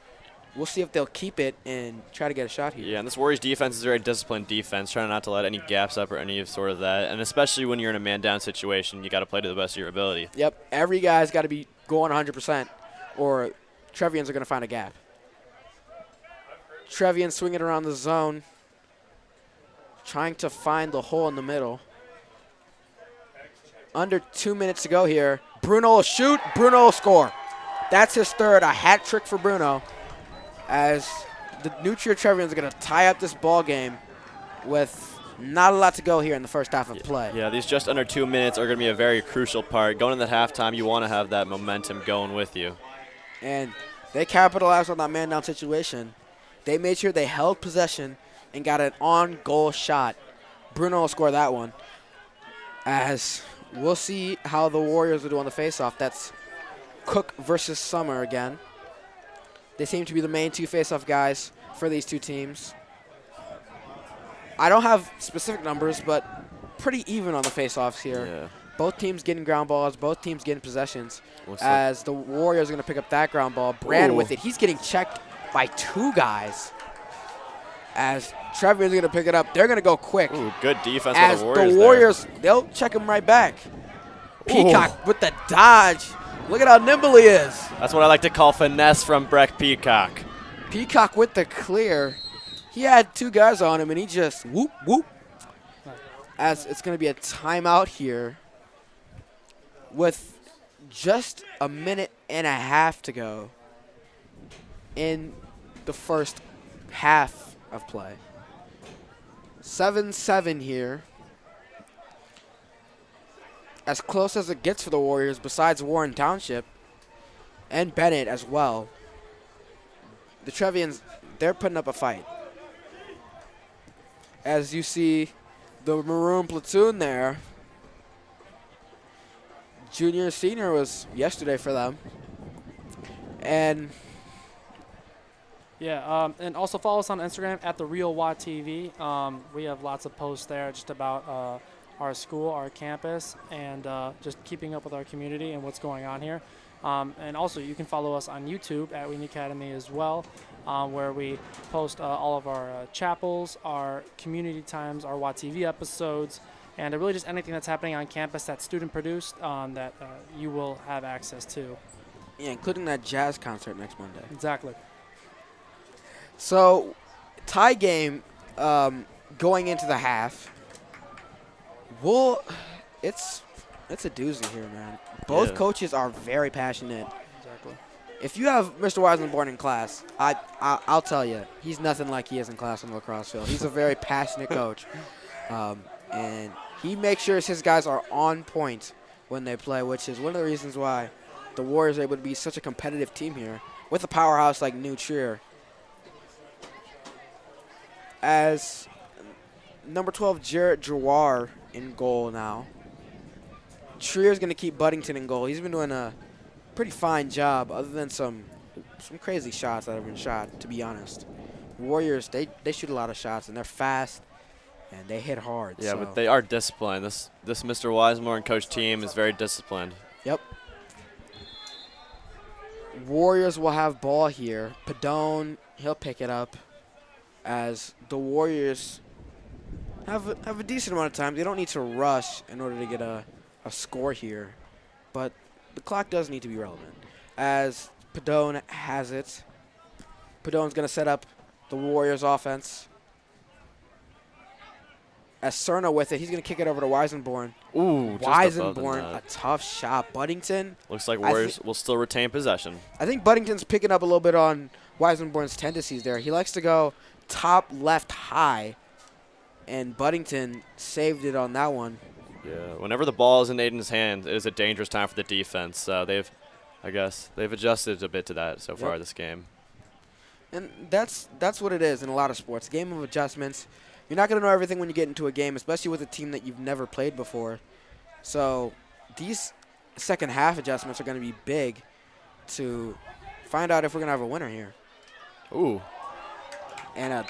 We'll see if they'll keep it and try to get a shot here. Yeah, and this Warriors defense is a very disciplined defense, trying not to let any gaps up or any of sort of that. And especially when you're in a man-down situation, you got to play to the best of your ability. Yep, every guy's got to be going 100%, or Trevians are going to find a gap. Trevian swinging around the zone, trying to find the hole in the middle. Under 2 minutes to go here. Bruno will shoot. Bruno will score. That's his third, a hat trick for Bruno, as the New Trier Trevians are going to tie up this ball game with not a lot to go here in the first half of play. Yeah, these just under 2 minutes are going to be a very crucial part. Going into halftime, you want to have that momentum going with you. And they capitalized on that man-down situation. They made sure they held possession and got an on-goal shot. Bruno will score that one. As we'll see how the Warriors will do on the face-off. That's Cook versus Summer again. They seem to be the main two face-off guys for these two teams. I don't have specific numbers, but pretty even on the face-offs here. Yeah. Both teams getting ground balls, both teams getting possessions. What's As the Warriors are going to pick up that ground ball. Brand Ooh. with it. He's getting checked by two guys. As Trevian's going to pick it up. They're going to go quick. Ooh, good defense by As the Warriors. the Warriors, they'll check him right back. Peacock with the dodge. Look at how nimble he is. That's what I like to call finesse from Breck Peacock. Peacock with the clear. He had two guys on him, and he just whoop, whoop. As it's going to be a timeout here with just a minute and a half to go in the first half of play. 7-7 here. As close as it gets for the Warriors, besides Warren Township and Bennett as well. The Trevians, they're putting up a fight. As you see the maroon platoon there. Junior, senior was yesterday for them. And Yeah, and also follow us on Instagram at the Real Watt TV. We have lots of posts there just about our school, our campus, and just keeping up with our community and what's going on here. And also, you can follow us on YouTube at Wheaton Academy as well, where we post all of our chapels, our community times, our Watt TV episodes, and really just anything that's happening on campus that's student produced that you will have access to. Yeah, including that jazz concert next Monday. Exactly. So, tie game going into the half. It's a doozy here, man. Both coaches are very passionate. Exactly. If you have Mr. Weisenborn in class, I'll tell you, he's nothing like he is in class on the lacrosse field. He's a very passionate coach, and he makes sure his guys are on point when they play, which is one of the reasons why the Warriors are able to be such a competitive team here with a powerhouse like New Trier. As number 12, Jarrett Drouar in goal now. Trier's going to keep Buddington in goal. He's been doing a pretty fine job, other than some crazy shots that have been shot, to be honest. Warriors, they shoot a lot of shots, and they're fast, and they hit hard. Yeah, so. but they are disciplined. This Mr. Wisemore and coach team is very disciplined. Yep. Warriors will have ball here. Padone, he'll pick it up, as the Warriors have a decent amount of time. They don't need to rush in order to get a score here, but the clock does need to be relevant. As Padone has it, Padone's going to set up the Warriors offense. As Cerna with it, he's going to kick it over to Weisenborn. Ooh, just above the Weisenborn, net. a tough shot. Buddington. Looks like Warriors will still retain possession. I think Buddington's picking up a little bit on Weisenborn's tendencies there. He likes to go top left high, and Buddington saved it on that one. Yeah, whenever the ball is in Aiden's hand, it is a dangerous time for the defense. They've adjusted a bit to that so far this game. And that's what it is in a lot of sports. Game of adjustments. You're not going to know everything when you get into a game, especially with a team that you've never played before. So these second half adjustments are going to be big to find out if we're going to have a winner here. Ooh. And a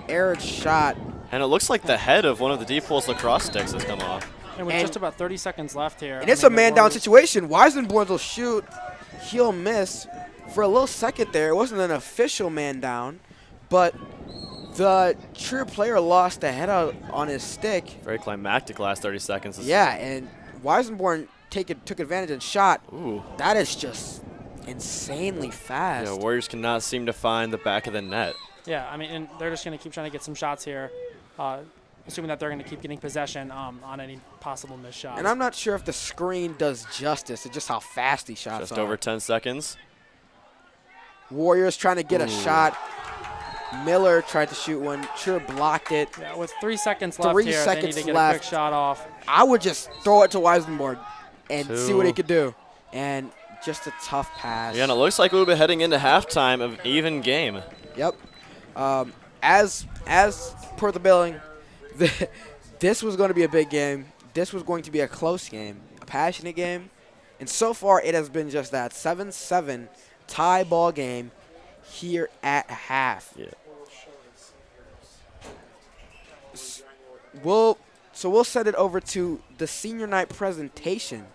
aired shot. And it looks like the head of one of the D-Pulse lacrosse sticks has come off. And with just about 30 seconds left here. And it's a man-down situation. Weisenborn will shoot. He'll miss. For a little second there, it wasn't an official man-down, but the true player lost the head out on his stick. Very climactic last 30 seconds. Yeah, and Weisenborn took advantage and shot. Ooh. That is just insanely fast. Yeah, Warriors cannot seem to find the back of the net. Yeah, I mean, and they're just going to keep trying to get some shots here, assuming that they're going to keep getting possession on any possible missed shots. And I'm not sure if the screen does justice to just how fast these shots Just are. over 10 seconds. Warriors trying to get a shot. Miller tried to shoot one. Sure blocked it. Yeah, with 3 seconds left 3 here, seconds they need to get left. a quick shot off. I would just throw it to Weisenborn and see what he 2. could do. And just a tough pass. Yeah, and it looks like we'll be heading into halftime of even game. Yep. As per the billing, this was going to be a big game. This was going to be a close game, a passionate game. And so far, it has been just that 7-7 tie ball game here at half. Yeah. We'll send it over to the senior night presentation,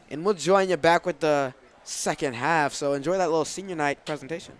and we'll join you back with the second half. So enjoy that little senior night presentation.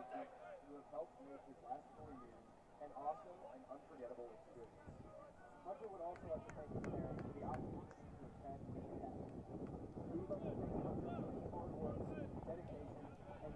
who have helped make his last 4 years an awesome and unforgettable experience. Hunter would also like to thank his parents for the opportunity to attend Wheaton Academy. We would like to thank Hunter for his hard work, dedication, and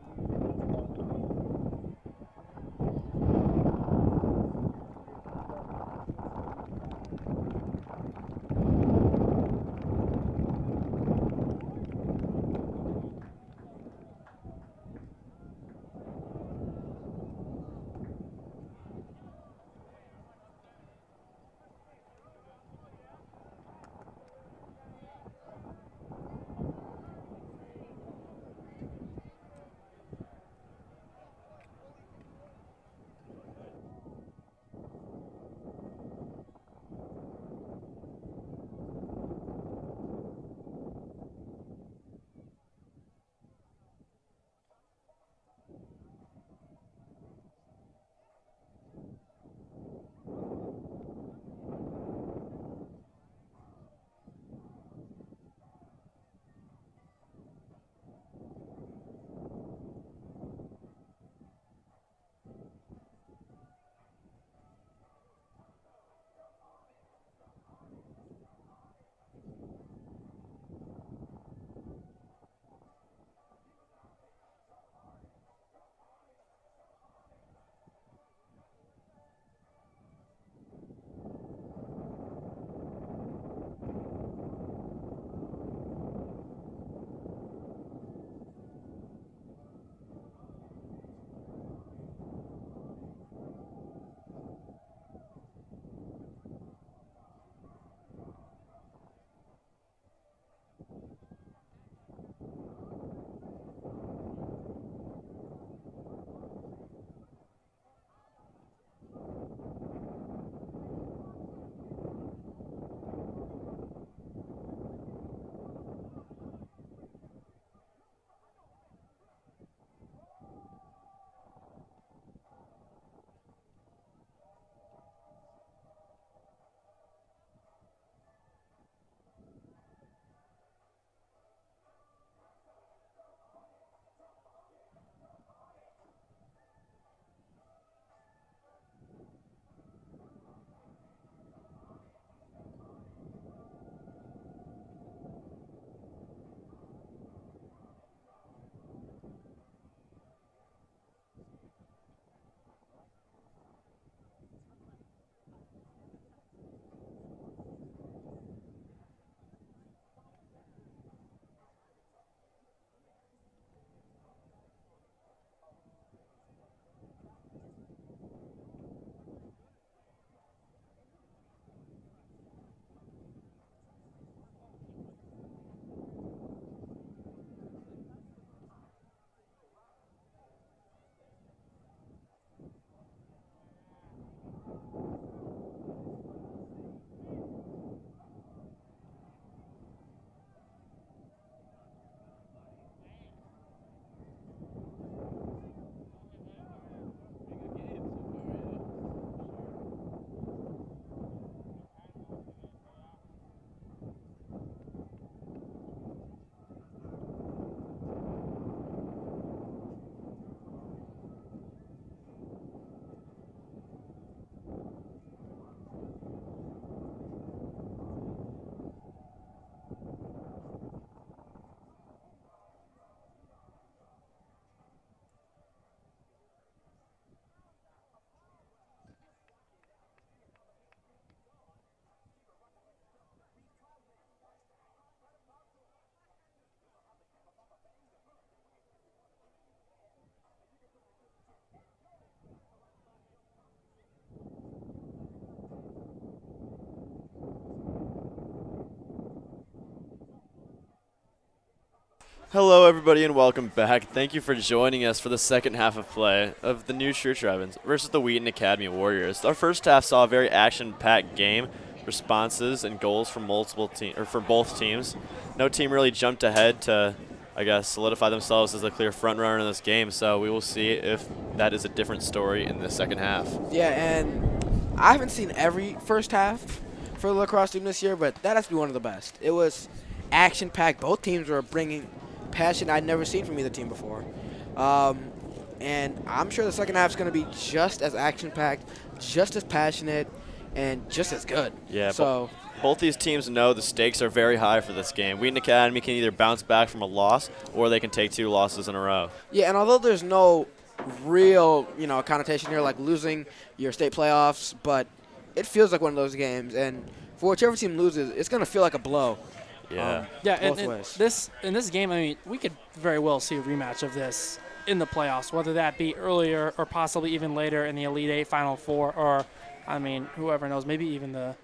Hello, everybody, and welcome back. Thank you for joining us for the second half of play of the New Trier Trevens versus the Wheaton Academy Warriors. Our first half saw a very action-packed game, responses and goals from for both teams. No team really jumped ahead to, I guess, solidify themselves as a clear front runner in this game. So we will see if that is a different story in the second half. Yeah, and I haven't seen every first half for the lacrosse team this year, but that has to be one of the best. It was action-packed. Both teams were bringing passion I'd never seen from either team before. And I'm sure the second half is going to be just as action-packed, just as passionate, and just as good. Yeah, So both these teams know the stakes are very high for this game. Wheaton Academy can either bounce back from a loss or they can take 2 losses in a row. yeah, and although there's no real, connotation here like losing your state playoffs, but it feels like one of those games. And for whichever team loses, it's going to feel like a blow. Yeah. Yeah, both and ways. in this game, I mean, we could very well see a rematch of this in the playoffs, whether that be earlier or possibly even later in the Elite Eight, Final Four, or, I mean, whoever knows, maybe even the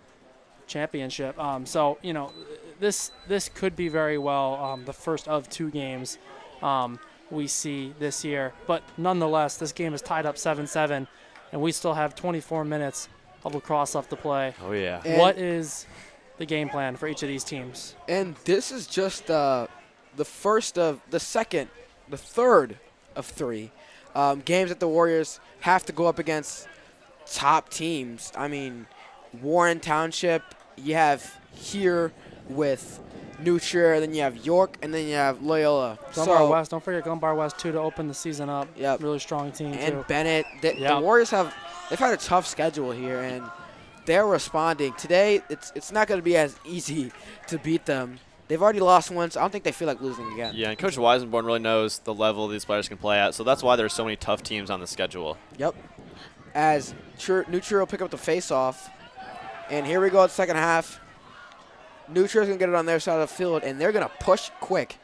championship. So, this could be very well the first of 2 games we see this year. But nonetheless, this game is tied up 7-7, and we still have 24 minutes of lacrosse left to play. Oh, yeah. And- What is the game plan for each of these teams? And this is just the third of 3 games that the Warriors have to go up against top teams. I mean, Warren Township, you have here with New Trier, then you have York, and then you have Loyola. Glenbar West, don't forget Glenbar West too to open the season up. Yep. Really strong team And too. Bennett. The Yep. Warriors they've had a tough schedule here, and they're responding. Today, it's not going to be as easy to beat them. They've already lost once. I don't think they feel like losing again. Yeah, and Coach Weisenborn really knows the level these players can play at, so that's why there's so many tough teams on the schedule. Yep. As New Trier will pick up the face-off, and here we go at the second half. New Trier's going to get it on their side of the field, and they're going to push quick.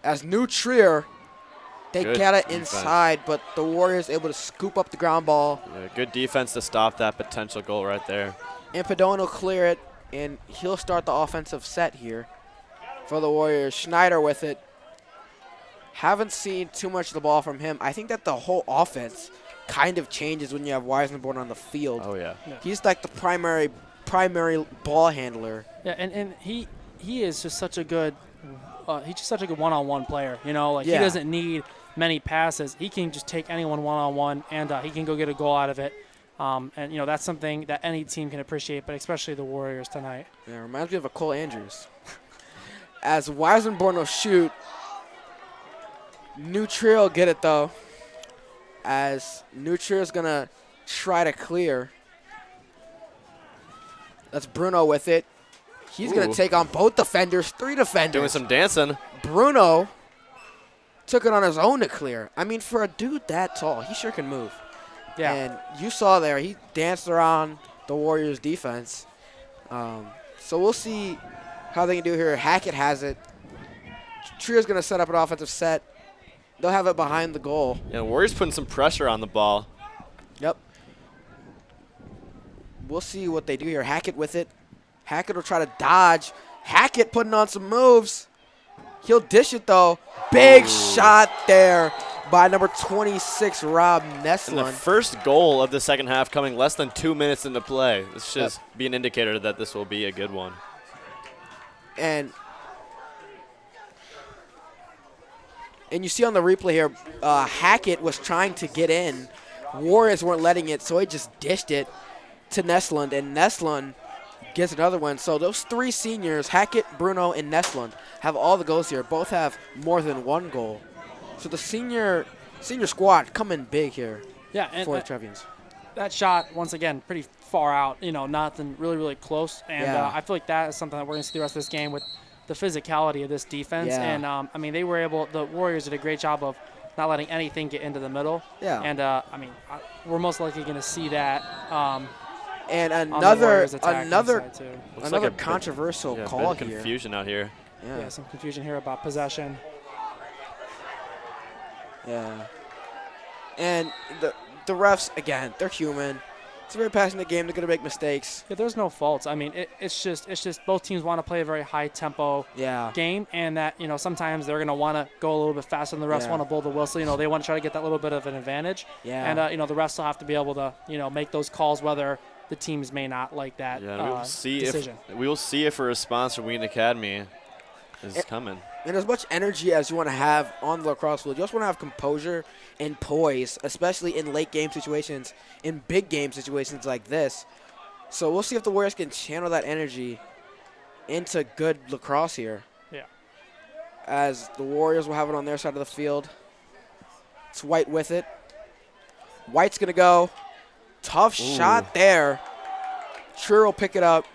As New Trier, they Good get it defense. inside, but the Warriors able to scoop up the ground ball. Yeah, good defense to stop that potential goal right there. And Padone will clear it, and he'll start the offensive set here for the Warriors. Schneider with it. Haven't seen too much of the ball from him. I think that the whole offense kind of changes when you have Weisenborn on the field. Oh, yeah. He's like the primary ball handler. Yeah, and he is just such a good one-on-one player. He Yeah. doesn't need many passes. He can just take anyone one-on-one, and he can go get a goal out of it. And that's something that any team can appreciate, but especially the Warriors tonight. Yeah, reminds me of a Cole Andrews. As Weisenborn will shoot, New Trier will get it though. As New Trier is gonna try to clear. That's Bruno with it. He's going Ooh. to take on both defenders, 3 defenders. Doing some dancing. Bruno took it on his own to clear. I mean, for a dude that tall, he sure can move. Yeah. And you saw there, he danced around the Warriors' defense. So we'll see how they can do here. Hackett has it. Trier's going to set up an offensive set. They'll have it behind the goal. Yeah, the Warriors putting some pressure on the ball. Yep. We'll see what they do here. Hackett with it. Hackett will try to dodge. Hackett putting on some moves. He'll dish it, though. Big shot there by number 26, Rob And the Neslund. first goal of the second half coming less than 2 minutes into play. This should be an indicator that this will be a good one. And you see on the replay here, Hackett was trying to get in. Warriors weren't letting it, so he just dished it to Neslund, and Neslund gets another one. So those 3 seniors, Hackett, Bruno, and Neslund, have all the goals here. Both have more than 1 goal. So the senior squad coming big here Yeah, and for the Trevians. that shot, once again, pretty far out, nothing really, really close. And Yeah. I feel like that is something that we're going to see the rest of this game with the physicality of this defense. Yeah. And, the Warriors did a great job of not letting anything get into the middle. Yeah. And, we're most likely going to see that And on the another Warriors attack another inside, too. Looks another like a bit- controversial Yeah, call bit of here. confusion out here. Yeah, some confusion here about possession. Yeah. And the refs, again, they're human. It's a very passionate game. They're going to make mistakes. Yeah, there's no faults. I mean, it's just both teams want to play a very high tempo Yeah. game, and that sometimes they're going to want to go a little bit faster than the refs Yeah. want to blow the whistle. They want to try to get that little bit of an advantage. Yeah. And the refs will have to be able to make those calls whether the teams may not like that Yeah, we will see decision. if a response from Wheaton Academy is coming. And as much energy as you want to have on the lacrosse field, you also want to have composure and poise, especially in late game situations, in big game situations like this. So we'll see if the Warriors can channel that energy into good lacrosse here. Yeah. As the Warriors will have it on their side of the field. It's White with it. White's going to go. Tough shot there. Trier will pick it up.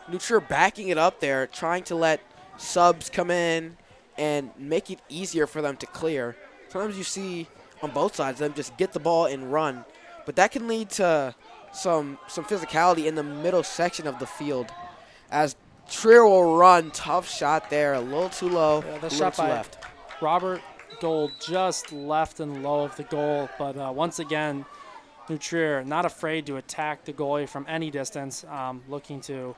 New Trier backing it up there, trying to let subs come in and make it easier for them to clear. Sometimes you see on both sides them just get the ball and run, but that can lead to some physicality in the middle section of the field. As Trier will run, tough shot there, a little too low, Yeah, a the little shot too by left. Robert Gold just left and low of the goal, but once again, New Trier not afraid to attack the goalie from any distance, looking to.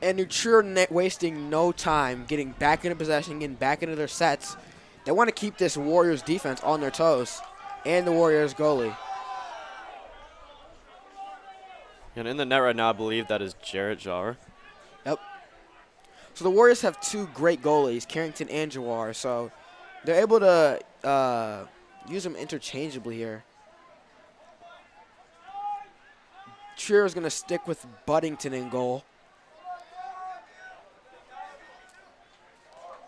And New Trier wasting no time getting back into possession, getting back into their sets. They want to keep this Warriors defense on their toes and the Warriors goalie. And in the net right now, I believe that is Jarrett Jawar. Yep. So the Warriors have two great goalies, Carrington and Jawar, so they're able to use them interchangeably here. Trier is going to stick with Buddington in goal.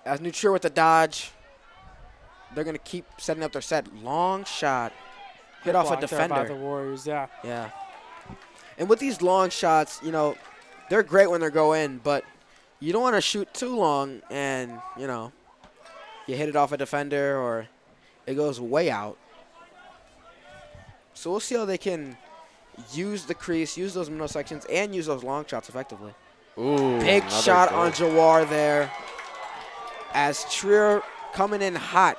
As New Trier with the dodge, they're going to keep setting up their set. Long shot. Hit off a Blocked there by defender. the Warriors, yeah. Yeah. And with these long shots, you know, they're great when they go in, but you don't want to shoot too long and, you know, you hit it off a defender or it goes way out. So we'll see how they can use the crease, use those middle sections, and use those long shots effectively. Ooh, Big another shot goal. on Jawar there. As Trier coming in hot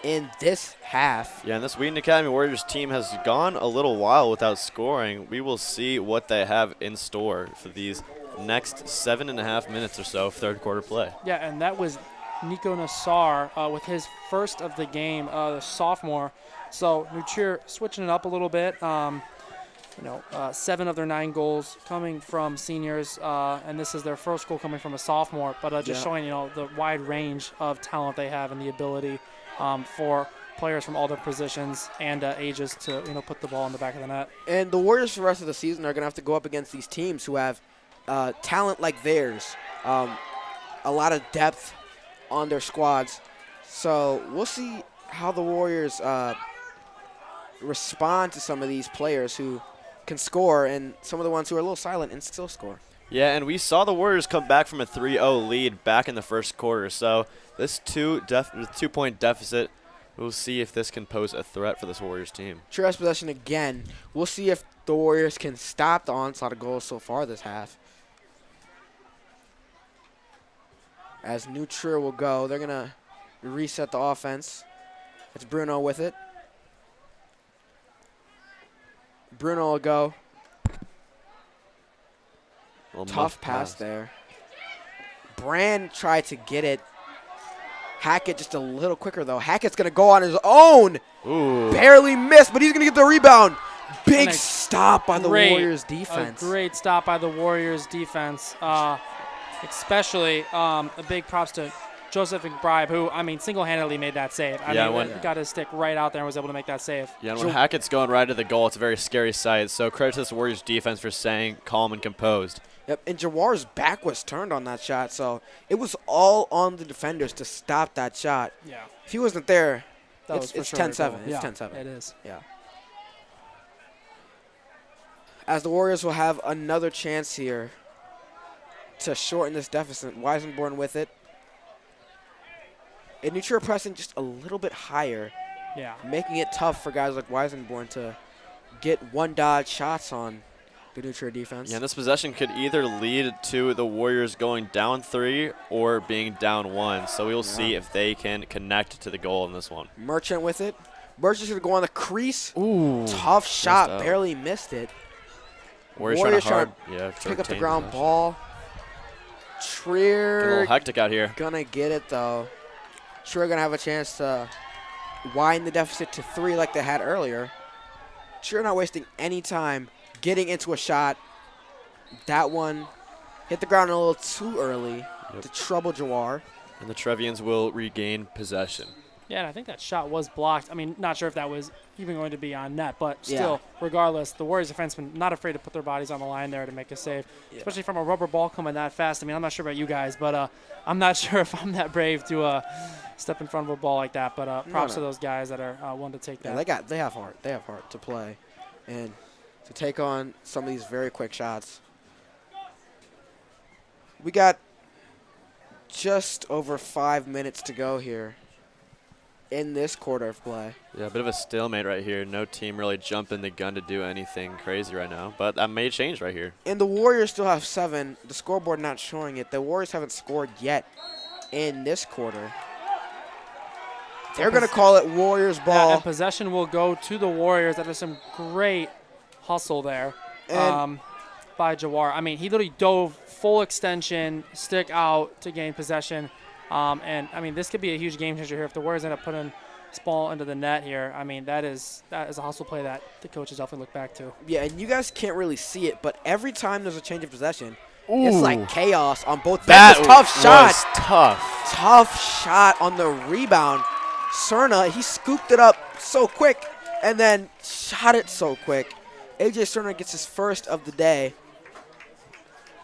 in this half. Yeah, and this Wheaton Academy Warriors team has gone a little while without scoring. We will see what they have in store for these next 7.5 minutes or so of third quarter play. Yeah, and that was Nico Nassar with his first of the game, the sophomore. So New Trier switching it up a little bit. 7 of their 9 goals coming from seniors, and this is their first goal coming from a sophomore. But just showing, the wide range of talent they have and the ability for players from all their positions and ages to, put the ball in the back of the net. And the Warriors for the rest of the season are going to have to go up against these teams who have talent like theirs, a lot of depth on their squads. So we'll see how the Warriors respond to some of these players who can score and some of the ones who are a little silent and still score. Yeah, and we saw the Warriors come back from a 3-0 lead back in the first quarter. So this two-point deficit, we'll see if this can pose a threat for this Warriors team. Trier has possession again. We'll see if the Warriors can stop the onslaught of goals so far this half. As New Trier will go, they're going to reset the offense. It's Bruno with it. Bruno will go. Tough pass there. Brand tried to get it. Hackett just a little quicker, though. Hackett's going to go on his own. Ooh. Barely missed, but he's going to get the rebound. Big And a stop by the Warriors defense. A great stop by the Warriors defense. Especially a big props to Joseph McBride, who, single-handedly made that save. He got his stick right out there and was able to make that save. Yeah, and when Hackett's going right to the goal, it's a very scary sight. So credit to this Warriors defense for staying calm and composed. Yep, and Jawar's back was turned on that shot, so it was all on the defenders to stop that shot. Yeah. If he wasn't there, it's for sure 10-7. a goal. It's Yeah, 10-7. It is. Yeah. As the Warriors will have another chance here to shorten this deficit. Weisenborn with it. And New Trier pressing just a little bit higher, making it tough for guys like Weisenborn to get one-dodge shots on the New Trier defense. Yeah, and this possession could either lead to the Warriors going down 3 or being down 1. So we will see if they can connect to the goal in this one. Merchant with it. Merchant's going to go on the crease. Ooh. Tough shot, out. barely missed it. Warriors trying to pick up the retain ground possession. ball. Get a Trier little hectic out here. gonna get it though. Trier gonna have a chance to widen the deficit to 3 like they had earlier. Trier not wasting any time getting into a shot. That one hit the ground a little too early to trouble Jawar. And the Trevians will regain possession. Yeah, and I think that shot was blocked. I mean, not sure if that was even going to be on net, but Yeah. still, regardless, the Warriors defensemen not afraid to put their bodies on the line there to make a save, especially from a rubber ball coming that fast. I mean, I'm not sure about you guys, but I'm not sure if I'm that brave to step in front of a ball like that. But props to those guys that are willing to take that. Yeah, they have heart. They have heart to play and to take on some of these very quick shots. We got just over 5 minutes to go here in this quarter of play. Yeah, a bit of a stalemate right here. No team really jumping the gun to do anything crazy right now, but that may change right here. And the Warriors still have 7. The scoreboard not showing it. The Warriors haven't scored yet in this quarter. They're going to call it Warriors ball. Yeah, and possession will go to the Warriors. That is some great hustle there by Jawar. I mean, he literally dove full extension, stick out to gain possession. And, I mean, this could be a huge game changer here if the Warriors end up putting this ball into the net here. I mean, that is a hustle play that the coaches definitely look back to. Yeah, and you guys can't really see it, but every time there's a change of possession, it's like chaos on both. That's a tough shot. Was tough. Tough shot on the rebound. Cerna, he scooped it up so quick and then shot it so quick. AJ Cerna gets his first of the day.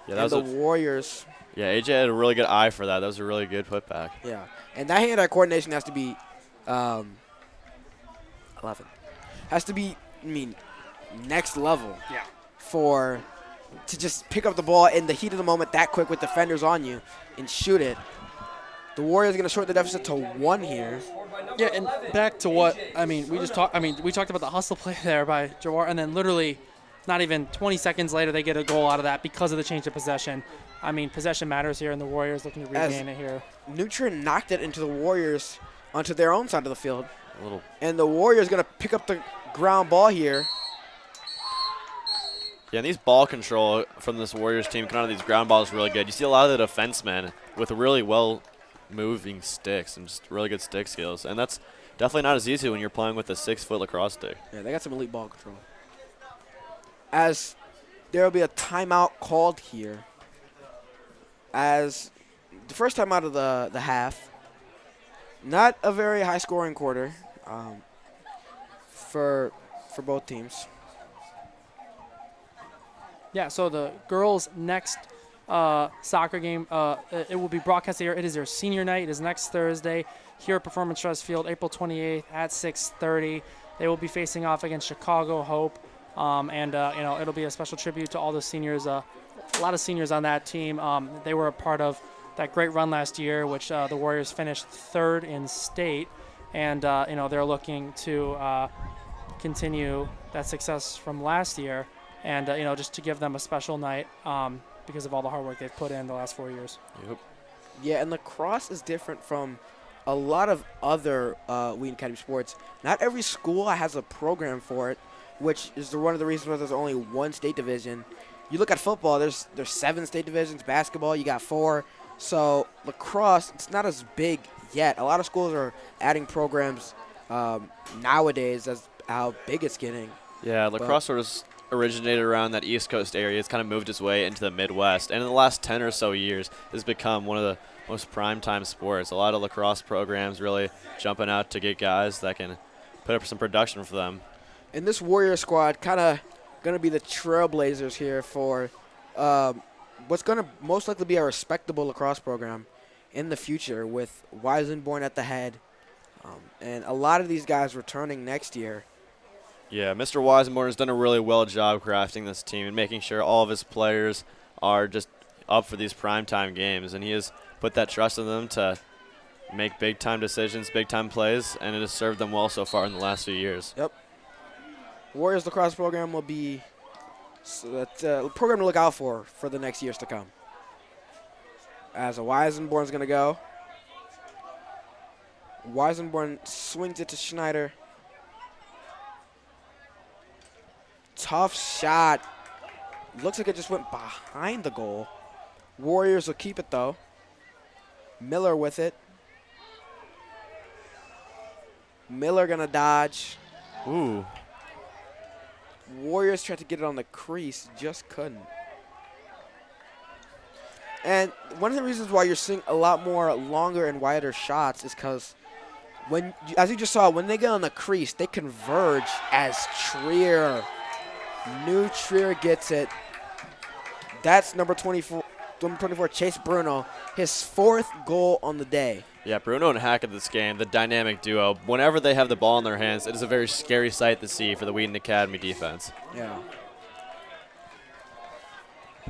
Yeah, that and was the Warriors. Yeah, AJ had a really good eye for that. That was a really good putback. Yeah, and that hand-eye coordination has to be 11. Has to be, I mean, next level. Yeah. To just pick up the ball in the heat of the moment that quick with defenders on you and shoot it. The Warriors are going to short the deficit to 1 here. Yeah, and back to what we talked about the hustle play there by Jawar, and then literally not even 20 seconds later they get a goal out of that because of the change of possession. I mean, possession matters here, and the Warriors looking to regain it here. Nutrien knocked it into the Warriors onto their own side of the field. And the Warriors going to pick up the ground ball here. Yeah, and these ball control from this Warriors team coming out of these ground balls is really good. You see a lot of the defensemen with really well moving sticks and just really good stick skills. And that's definitely not as easy when you're playing with a 6-foot lacrosse stick. Yeah, they got some elite ball control. As there will be a timeout called here. As the first time out of the half. Not a very high-scoring quarter for both teams. Yeah, so the girls' next soccer game, it will be broadcast here. It is their senior night. It is next Thursday here at Performance Trust Field, April 28th at 6:30. They will be facing off against Chicago Hope, and it'll be a special tribute to all the seniors. A lot of seniors on that team. They were a part of that great run last year, which the Warriors finished 3rd in state, and they're looking to continue that success from last year, and just to give them a special night because of all the hard work they've put in the last 4 years. Yep. Yeah, and lacrosse is different from a lot of other Wheaton Academy sports. Not every school has a program for it, which is one of the reasons why there's only 1 state division. You look at football, there's 7 state divisions. Basketball, you got 4. So lacrosse, it's not as big yet. A lot of schools are adding programs nowadays as how big it's getting. Yeah, lacrosse sort of originated around that East Coast area. It's kind of moved its way into the Midwest. And in the last 10 or so years, it's become one of the most prime-time sports. A lot of lacrosse programs really jumping out to get guys that can put up some production for them. And this Warrior squad kind of going to be the trailblazers here for what's going to most likely be a respectable lacrosse program in the future with Weisenborn at the head. And a lot of these guys returning next year. Yeah, Mr. Weisenborn has done a really well job crafting this team and making sure all of his players are just up for these primetime games. And he has put that trust in them to make big-time decisions, big-time plays, and it has served them well so far in the last few years. Yep. Warriors lacrosse program will be a program to look out for the next years to come. As a Weisenborn's going to go. Weisenborn swings it to Schneider. Tough shot. Looks like it just went behind the goal. Warriors will keep it, though. Miller with it. Miller going to dodge. Ooh. Warriors tried to get it on the crease, just couldn't. And one of the reasons why you're seeing a lot more longer and wider shots is because as you just saw, when they get on the crease, they converge as New Trier gets it. That's number 24, Chase Bruno, his 4th goal on the day. Yeah, Bruno and Hackett this game, the dynamic duo. Whenever they have the ball in their hands, it is a very scary sight to see for the Wheaton Academy defense. Yeah.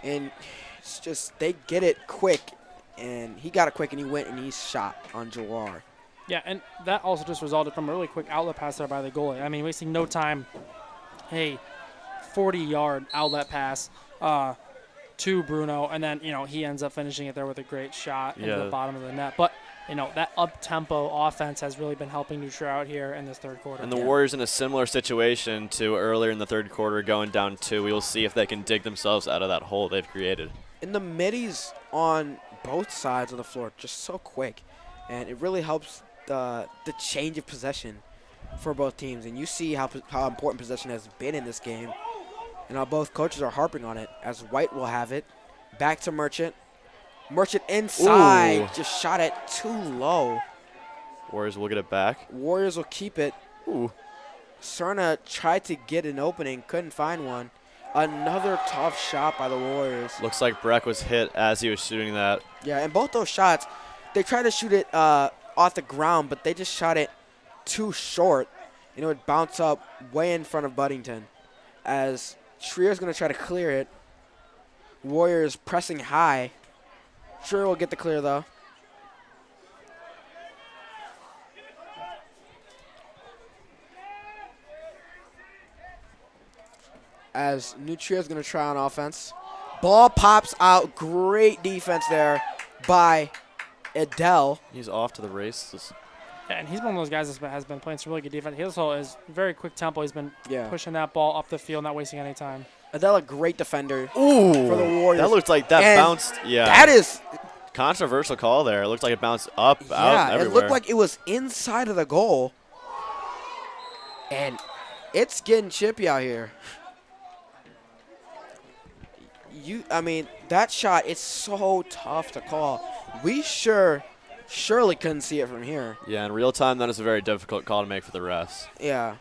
And it's just, they get it quick, and he got it quick, and he went and he shot on Jawar. Yeah, and that also just resulted from a really quick outlet pass there by the goalie. I mean, wasting no time. Hey, 40-yard outlet pass to Bruno, and then, he ends up finishing it there with a great shot into the bottom of the net. But, that up-tempo offense has really been helping New Trier out here in this third quarter. And the Warriors in a similar situation to earlier in the third quarter, going down 2. We will see if they can dig themselves out of that hole they've created. And the middies on both sides of the floor just so quick, and it really helps the change of possession for both teams. And you see how important possession has been in this game, and how both coaches are harping on it, as White will have it. Back to Merchant. Merchant inside. Ooh. Just shot it too low. Warriors will get it back. Warriors will keep it. Ooh. Cerna tried to get an opening, couldn't find one. Another tough shot by the Warriors. Looks like Breck was hit as he was shooting that. Yeah, and both those shots, they tried to shoot it off the ground, but they just shot it too short, and it would bounce up way in front of Buddington. As Trier's going to try to clear it. Warriors pressing high. Trier will get the clear, though. As New Trier's going to try on offense. Ball pops out. Great defense there by Adele. He's off to the races. Yeah, and he's one of those guys that has been playing some really good defense. He also is very quick tempo. He's been Yeah. pushing that ball up the field, not wasting any time. Adele, a great defender Ooh. for the Warriors. That looks like that And bounced. Yeah. That is, Controversial call there. It looked like it bounced up, out, yeah, everywhere. it looked like it was inside of the goal. And it's getting chippy out here. I mean, that shot, it's so tough to call. We surely couldn't see it from here. Yeah, in real time, that is a very difficult call to make for the refs. Yeah.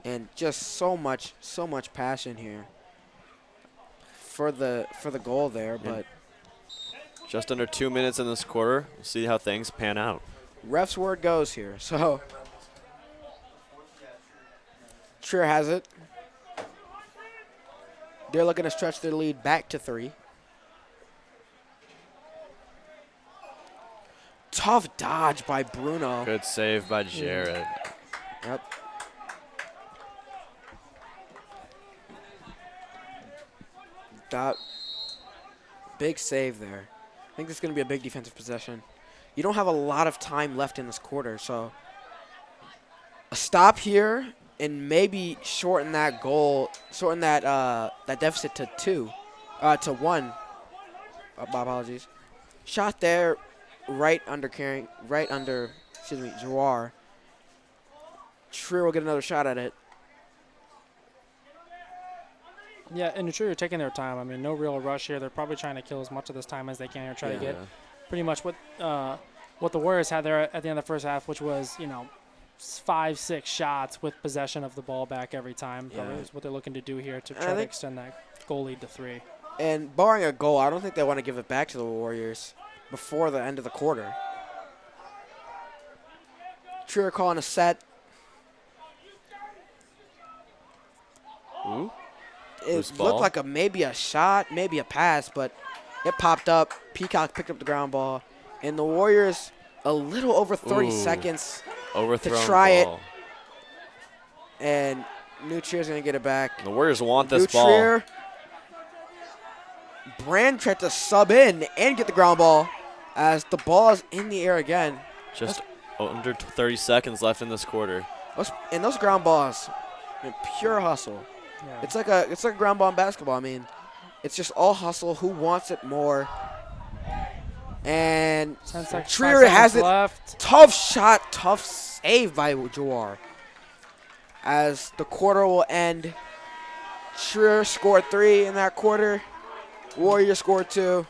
And just so much passion here for the goal there, but Just under 2 minutes in this quarter. We'll see how things pan out. ref's word goes here. So Trier has it. They're looking to stretch their lead back to 3. Tough dodge by Bruno. Good save by Jarrett. Yep. That big save there. I think this is going to be a big defensive possession. You don't have a lot of time left in this quarter, so a stop here and maybe shorten that goal, shorten that that deficit to 1. My apologies. Shot there, right under Jawar. Trier will get another shot at it. Yeah, and New Trier are taking their time. I mean, no real rush here. They're probably trying to kill as much of this time as they can or try to get pretty much what the Warriors had there at the end of the first half, which was, 5-6 shots with possession of the ball back every time. Yeah. Probably is what they're looking to do here to try to extend that goal lead to 3. And barring a goal, I don't think they want to give it back to the Warriors before the end of the quarter. Trier calling a set. Ooh. It Loose looked ball. like maybe a shot, maybe a pass, but it popped up. Peacock picked up the ground ball. And the Warriors, a little over 30 Ooh. seconds, Overthrown try ball. and New Trier's going to get it back. The Warriors want this New ball. Trier. Brand tried to sub in and get the ground ball as the ball is in the air again. Just under 30 seconds left in this quarter. Those ground balls, pure hustle. Yeah. It's like a ground ball in basketball. I mean, it's just all hustle. Who wants it more? And 10 seconds, Trier 5 has seconds it. left. Tough shot, tough save by Jawar. As the quarter will end, Trier scored 3 in that quarter. Warriors scored 2.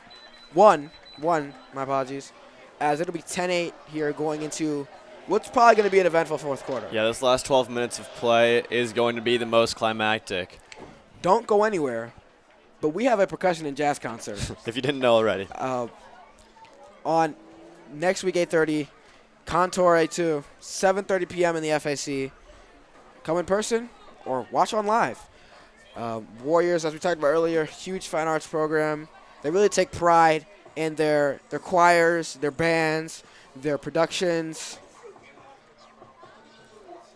1, my apologies. as it'll be 10-8 here going into what's probably going to be an eventful fourth quarter. Yeah, this last 12 minutes of play is going to be the most climactic. Don't go anywhere, but we have a percussion and jazz concert If you didn't know already. on next week, 8:30, Contour A2, 7:30 p.m. in the FAC. Come in person or watch on live. Warriors, as we talked about earlier, huge fine arts program. They really take pride in their choirs, their bands, their productions.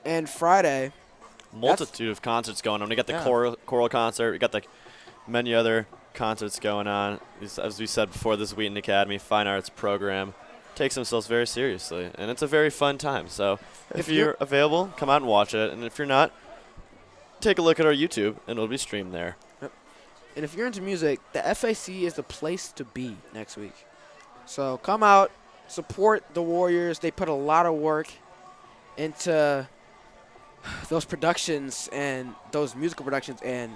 And Friday, Multitude of concerts going on. We got the Yeah. choral concert. We got the many other concerts going on. As we said before, this Wheaton Academy Fine Arts program takes themselves very seriously, and it's a very fun time. So if you're available, come out and watch it, and if you're not, take a look at our YouTube, and it'll be streamed there. and if you're into music, the FAC is the place to be next week. So come out, support the Warriors. They put a lot of work into those productions and those musical productions, and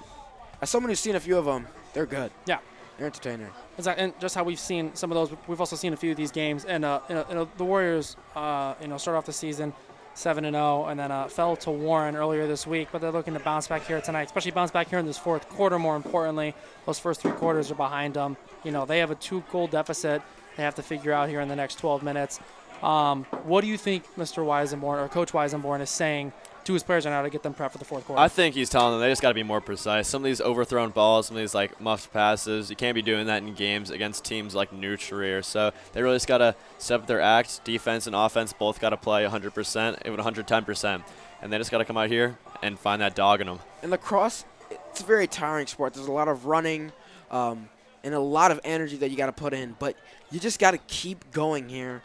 as someone who's seen a few of them, they're good. Yeah. They're entertaining. Exactly, and just how we've seen some of those, we've also seen a few of these games, and the Warriors, start off the season 7-0, and then fell to Warren earlier this week, but they're looking to bounce back here tonight, especially bounce back here in this fourth quarter. More importantly, those first 3 quarters are behind them. They have a 2-goal deficit they have to figure out here in the next 12 minutes. What do you think Mr. Weisenborn or Coach Weisenborn is saying to his players right now to get them prepped for the fourth quarter? I think he's telling them they just got to be more precise. Some of these overthrown balls, some of these muffed passes, you can't be doing that in games against teams like New Trier. So they really just got to step up their act. Defense and offense both got to play 100%, even 110%. And they just got to come out here and find that dog in them. In lacrosse, it's a very tiring sport. There's a lot of running and a lot of energy that you got to put in, but you just got to keep going here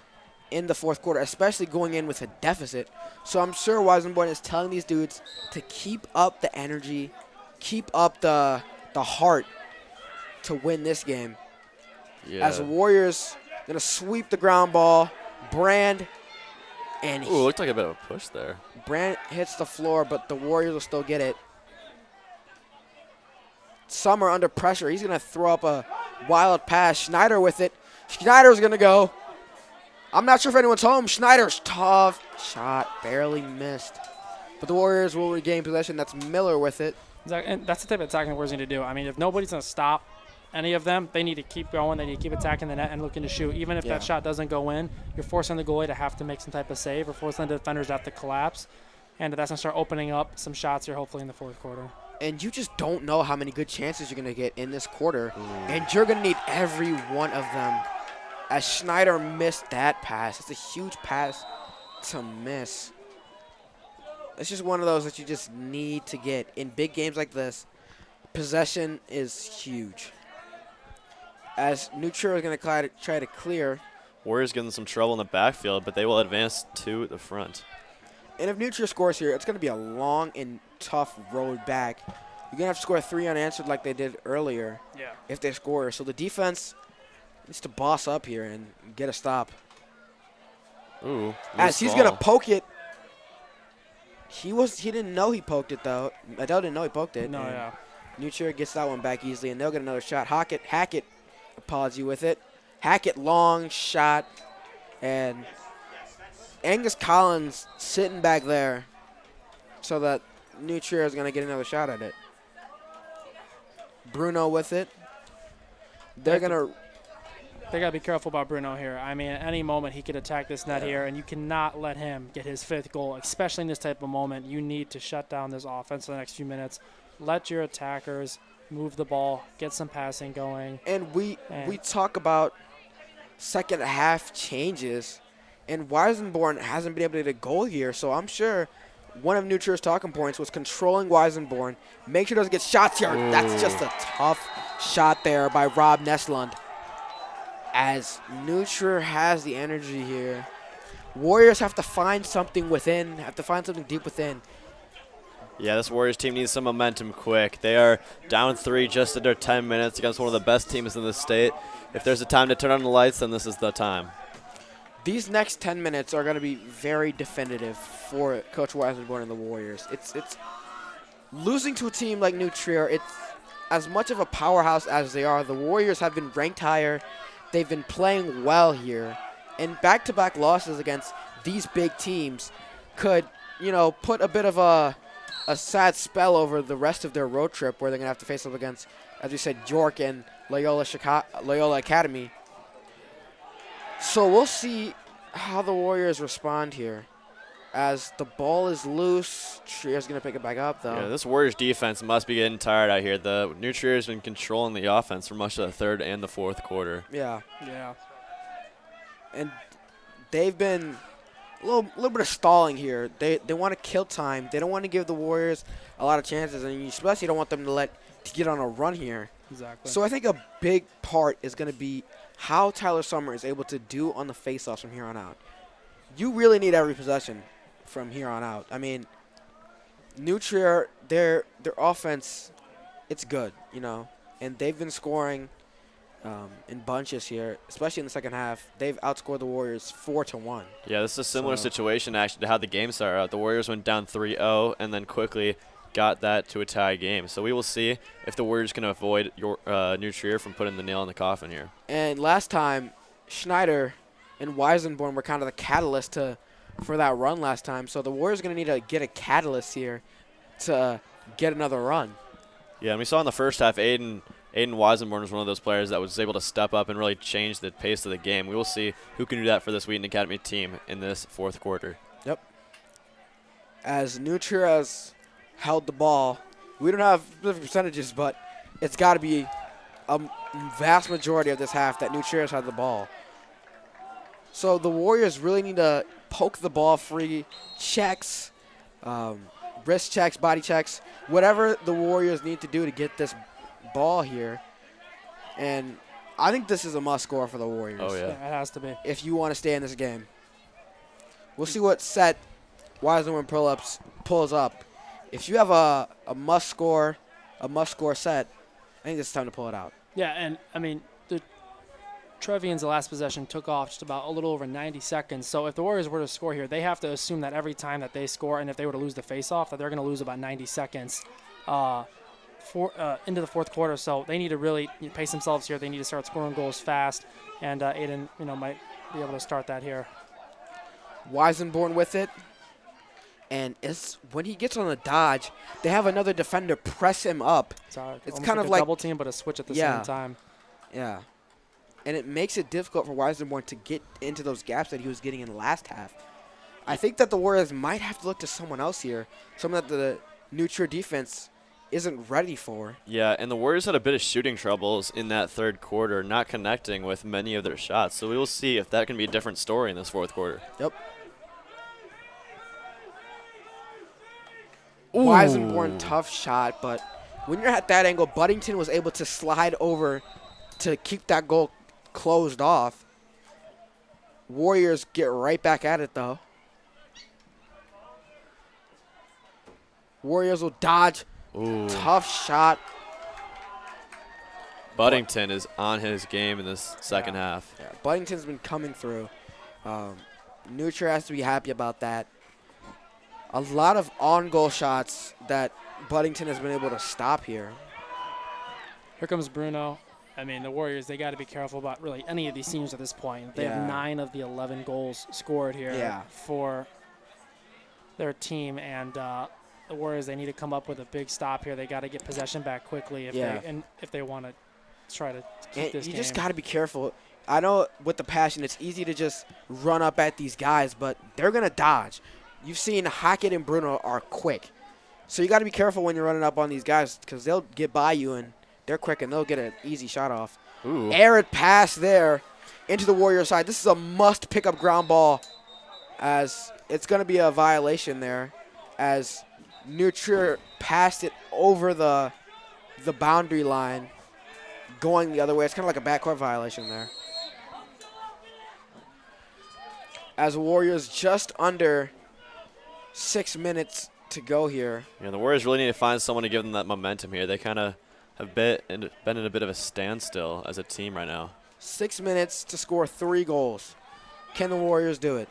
in the fourth quarter, especially going in with a deficit. So I'm sure Weisenborn is telling these dudes to keep up the energy, keep up the heart to win this game. Yeah. As the Warriors going to sweep the ground ball, Brand, and Ooh, looked like a bit of a push there. Brand hits the floor, but the Warriors will still get it. Summer under pressure. He's going to throw up a wild pass. Schneider with it. Schneider's going to go. I'm not sure if anyone's home. Schneider's tough shot. Barely missed. But the Warriors will regain possession. That's Miller with it. And that's the type of attacking the Warriors need to do. I mean, if nobody's going to stop any of them, they need to keep going. They need to keep attacking the net and looking to shoot. Even if that shot doesn't go in, you're forcing the goalie to have to make some type of save or forcing the defenders to have to collapse. And that's going to start opening up some shots here, hopefully, in the fourth quarter. And you just don't know how many good chances you're going to get in this quarter. And you're going to need every one of them. As Schneider missed that pass. It's a huge pass to miss. It's just one of those that you just need to get. In big games like this, possession is huge. As Neutral is going to try to clear. Warriors getting some trouble in the backfield, but they will advance to the front. And if Neutral scores here, it's going to be a long and tough road back. You're going to have to score 3 unanswered like they did earlier if they score. So the defense needs to boss up here and get a stop. Ooh, As he's going to poke it. He didn't know he poked it, though. Adele didn't know he poked it. No, yeah. Neutral gets that one back easily, and they'll get another shot. Hackett apology with it. Hackett, long shot. And Angus Collins sitting back there so that New Trier is going to get another shot at it. Bruno with it. They're going to... They got to be careful about Bruno here. I mean, at any moment he could attack this net here, and you cannot let him get his 5th goal, especially in this type of moment. You need to shut down this offense for the next few minutes. Let your attackers move the ball, get some passing going. And we talk about second half changes, and Weisenborn hasn't been able to get a goal here, so I'm sure one of Neutrier's talking points was controlling Weisenborn. Make sure he doesn't get shots here. Ooh. That's just a tough shot there by Rob Neslund. As Neutral has the energy here. Warriors have to find something within, have to find something deep within. Yeah, this Warriors team needs some momentum quick. They are down 3 just under 10 minutes against one of the best teams in the state. If there's a time to turn on the lights, then this is the time. These next 10 minutes are going to be very definitive for Coach Weisenborn and the Warriors. It's losing to a team like New Trier. It's as much of a powerhouse as they are. The Warriors have been ranked higher. They've been playing well here, And back-to-back losses against these big teams could, put a bit of a sad spell over the rest of their road trip, where they're going to have to face up against, as we said, York and Loyola Academy. So we'll see how the Warriors respond here. As the ball is loose, Trier's going to pick it back up, though. Yeah, this Warriors defense must be getting tired out here. The New Trier has been controlling the offense for much of the third and the fourth quarter. Yeah. Yeah. And they've been a little bit of stalling here. They want to kill time. They don't want to give the Warriors a lot of chances, and you especially don't want them to get on a run here. Exactly. So I think a big part is going to be how Tyler Summer is able to do on the faceoffs from here on out. You really need every possession from here on out. I mean, New Trier, their offense, it's good, and they've been scoring in bunches here, especially in the second half. They've outscored the Warriors 4-1. Yeah, this is a similar situation actually to how the game started out. The Warriors went down 3-0 and then quickly got that to a tie game. So we will see if the Warriors can avoid New Trier from putting the nail in the coffin here. And last time, Schneider and Weisenborn were kind of the catalyst for that run last time. So the Warriors are going to need to get a catalyst here to get another run. Yeah, and we saw in the first half, Aiden Weisenborn was one of those players that was able to step up and really change the pace of the game. We will see who can do that for this Wheaton Academy team in this fourth quarter. Yep. As New Trier has held the ball, we don't have specific percentages, but it's got to be a vast majority of this half that New Trier has had the ball. So the Warriors really need to poke the ball free, checks, wrist checks, body checks, whatever the Warriors need to do to get this ball here. And I think this is a must score for the Warriors. Oh, yeah. Yeah, it has to be. If you want to stay in this game. We'll see what set Weisenborn pulls up. If you have a must score set, I think it's time to pull it out. Yeah, and I mean, the Trevians, the last possession, took off just about a little over 90 seconds. So if the Warriors were to score here, they have to assume that every time that they score, and if they were to lose the faceoff, that they're going to lose about 90 seconds into the fourth quarter. So they need to really pace themselves here. They need to start scoring goals fast, and Aiden, might be able to start that here. Weisenborn with it. And when he gets on a dodge, they have another defender press him up. It's kind of like a double team, but a switch at the same time. Yeah. And it makes it difficult for Weisenborn to get into those gaps that he was getting in the last half. I think that the Warriors might have to look to someone else here, someone that the New Trier defense isn't ready for. Yeah, and the Warriors had a bit of shooting troubles in that third quarter, not connecting with many of their shots. So we will see if that can be a different story in this fourth quarter. Yep. Weisenborn, tough shot, but when you're at that angle, Buddington was able to slide over to keep that goal closed off. Warriors get right back at it, though. Warriors will dodge. Ooh. Tough shot. Buddington is on his game in this second half. Yeah, Buddington's been coming through. New Trier has to be happy about that. A lot of on-goal shots that Buddington has been able to stop here. Here comes Bruno. I mean, the Warriors, they got to be careful about really any of these teams at this point. They have 9 of the 11 goals scored here for their team. And the Warriors, they need to come up with a big stop here. They got to get possession back quickly if they want to try to keep this game. You just got to be careful. I know with the passion, it's easy to just run up at these guys, but they're going to dodge. You've seen Hackett and Bruno are quick. So you got to be careful when you're running up on these guys because they'll get by you and they're quick and they'll get an easy shot off. Ooh. Arid pass there into the Warrior side. This is a must pick up ground ball as it's going to be a violation there as New Trier passed it over the boundary line going the other way. It's kind of like a backcourt violation there. As Warriors just under 6 minutes to go here. Yeah, the Warriors really need to find someone to give them that momentum here. They kind of have been in a bit of a standstill as a team right now. 6 minutes to score 3 goals. Can the Warriors do it?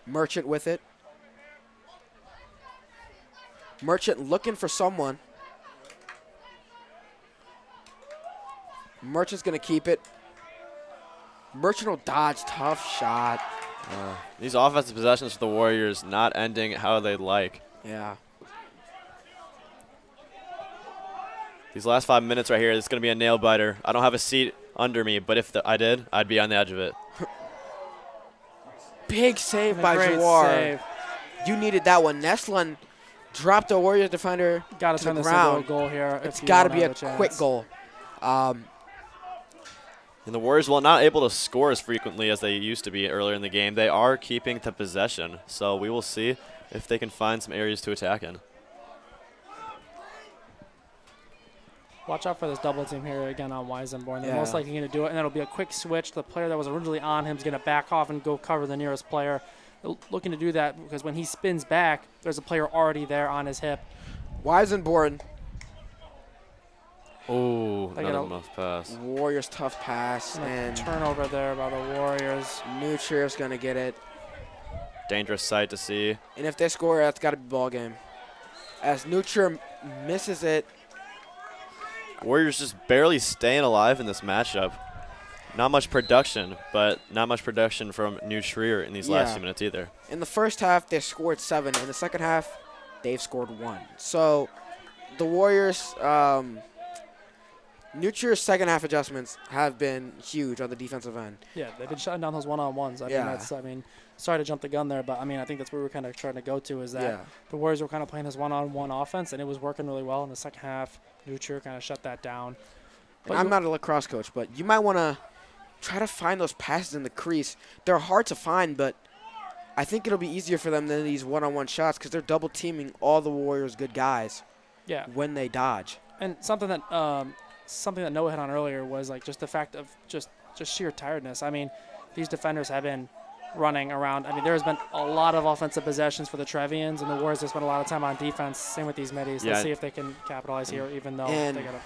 Merchant with it. Merchant looking for someone. Merchant's going to keep it. Merchant will dodge. Tough shot. These offensive possessions for the Warriors not ending how they'd like. Yeah. These last 5 minutes right here, it's going to be a nail biter. I don't have a seat under me, but if I did, I'd be on the edge of it. Big save And a by great Jawar. save. You needed that one. Neslin dropped the Warriors defender Got to to turn the this into a ground. goal here. It's if you got to wanna be a have chance. quick goal. And the Warriors, while not able to score as frequently as they used to be earlier in the game, they are keeping the possession. So we will see if they can find some areas to attack in. Watch out for this double team here again on Weisenborn. They're Yeah. most likely going to do it, and it'll be a quick switch. The player that was originally on him is going to back off and go cover the nearest player. They're looking to do that because when he spins back, there's a player already there on his hip. Weisenborn. Oh, They not got a- enough pass. Warriors tough pass. And Turnover there by the Warriors. New Trier's going to get it. Dangerous sight to see. And if they score, that's got to be ball game. As New Trier misses it. Warriors just barely staying alive in this matchup. Not much production, but not much production from New Trier in these last Yeah. few minutes either. In the first half, they scored 7. In the second half, they've scored 1. So the Warriors, New Trier's second half adjustments have been huge on the defensive end. Yeah, they've been shutting down those one-on-ones. Yeah. I mean, sorry to jump the gun there, but I mean, I think that's where we were kind of trying to go to is that Yeah. the Warriors were kind of playing this one-on-one offense, and it was working really well in the second half. New Trier kind of shut that down. And I'm not a lacrosse coach, but you might want to try to find those passes in the crease. They're hard to find, but I think it'll be easier for them than these one-on-one shots because they're double teaming all the Warriors' good guys Yeah, when they dodge. and something that Noah hit on earlier was like just the fact of just sheer tiredness. I mean, these defenders have been running around. I mean, there's been a lot of offensive possessions for the Trevians, and the Warriors have spent a lot of time on defense. Same with these middies. Yeah. Let's see if they can capitalize here, even though And they got to.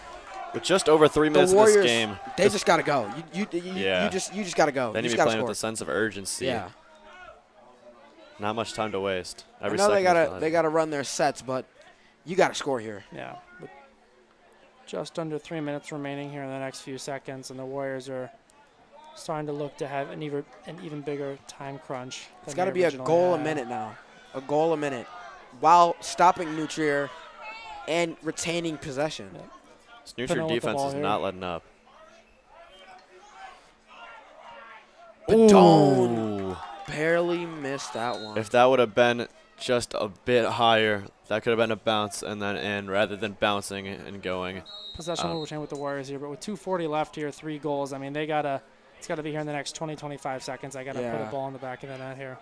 With just over 3 The minutes in Warriors, this game, they just got to go. You Yeah. just got to go. they You need just to be got to playing score. with a sense of urgency. Yeah. Not much time to waste. I Every know second they gotta run their sets, but you got to score here. Yeah. But just under 3 minutes remaining here in the next few seconds, and the Warriors are starting to look to have an even bigger time crunch. It's than got to they be a originally goal a had. minute now. A goal a minute while stopping New Trier and retaining possession. Yeah. This New Trier Putting with the defense ball is here. not letting up. Padone Ooh. barely missed that one. If that would have been just a bit higher, that could have been a bounce and then in rather than bouncing and going. Possession will retain with the Warriors here, but with 2:40 left here, 3 goals. I mean, it's got to be here in the next 25 seconds. I got to put Yeah. a ball in the back of the net here.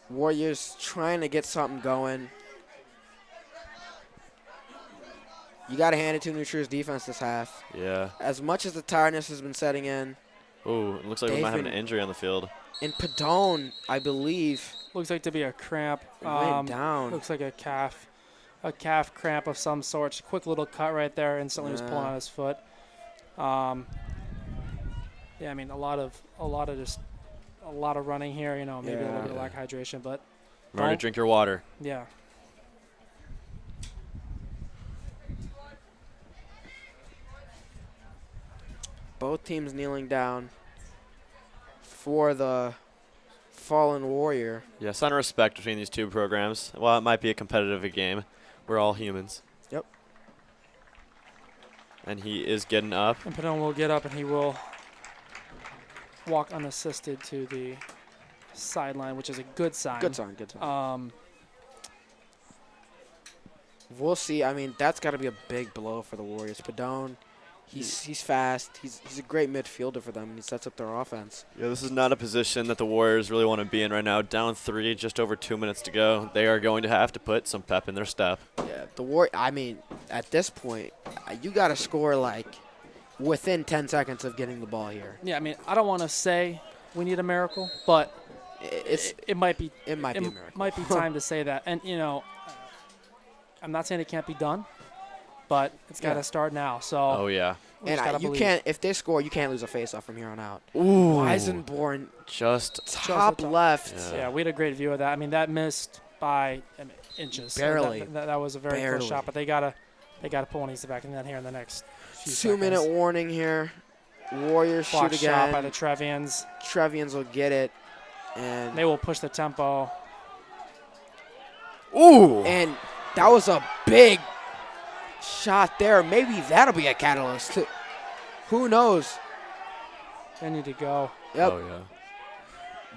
Warriors trying to get something going. You got to hand it to New Trier's defense this half. Yeah. As much as the tiredness has been setting in, Ooh, it looks like we They've might have an been- injury on the field. and Padone, I believe, Looks like to be a cramp. went down. Looks like a calf cramp of some sort. Just a quick little cut right there. Instantly was pulling Yeah. on his foot. Yeah, I mean a lot of running here. You know, maybe a little bit of Yeah. lack of hydration, but Remember to Don't- drink your water. yeah. Both teams kneeling down for the fallen warrior. Yeah, sign of respect between these two programs. While it might be a competitive game, we're all humans. Yep. And he is getting up. And Padone will get up and he will walk unassisted to the sideline, which is a good sign. Good sign, good sign. Um, We'll see. I mean, that's got to be a big blow for the Warriors. Padone, he's fast. He's a great midfielder for them. He sets up their offense. Yeah, this is not a position that the Warriors really want to be in right now. Down 3, just over 2 minutes to go. They are going to have to put some pep in their step. Yeah, I mean, at this point, you got to score like within 10 seconds of getting the ball here. yeah, I mean, I don't want to say we need a miracle, but it might be It might be a miracle. might be time to say that. And you know, I'm not saying it can't be done, but it's got to Yeah. start now. So Oh, yeah. we just And gotta you believe. can't. If they score, you can't lose a faceoff from here on out. Ooh. Weisenborn, Just top top. left. Yeah. Yeah, we had a great view of that. I mean, that missed by inches. Barely. That was a very Barely. close shot, but they gotta they got to put one of these back in that here in the next few 2-minute seconds. warning here. Warriors Block shoot shot by again. the Trevians. Trevians will get it. And They will push the tempo. Ooh! And that was a big shot there. Maybe that'll be a catalyst. Who knows? They need to go. Yep. Oh, yeah.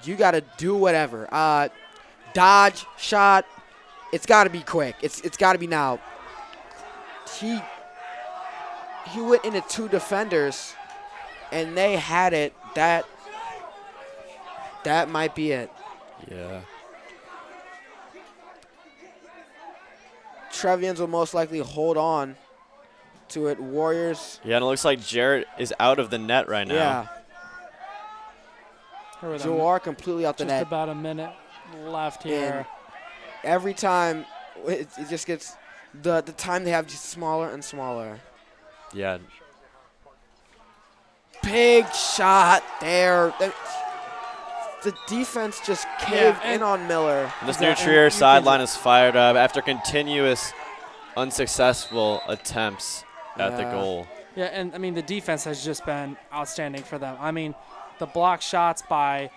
You got to do whatever. Dodge, shot. It's got to be quick. It's got to be now. He went into 2 defenders, and they had it. That might be it. Yeah. Trevians will most likely hold on to it. Warriors. Yeah, and it looks like Jarrett is out of the net right now. Yeah. Here with Jawar completely out the just net. about a minute left here. Every time, it just gets the time they have just smaller and smaller. Yeah. Big shot there. The defense just caved in on Miller. And this That- New and Trier you sideline is fired up after continuous unsuccessful attempts at the Yeah. goal. Yeah, and I mean the defense has just been outstanding for them. I mean, the block shots by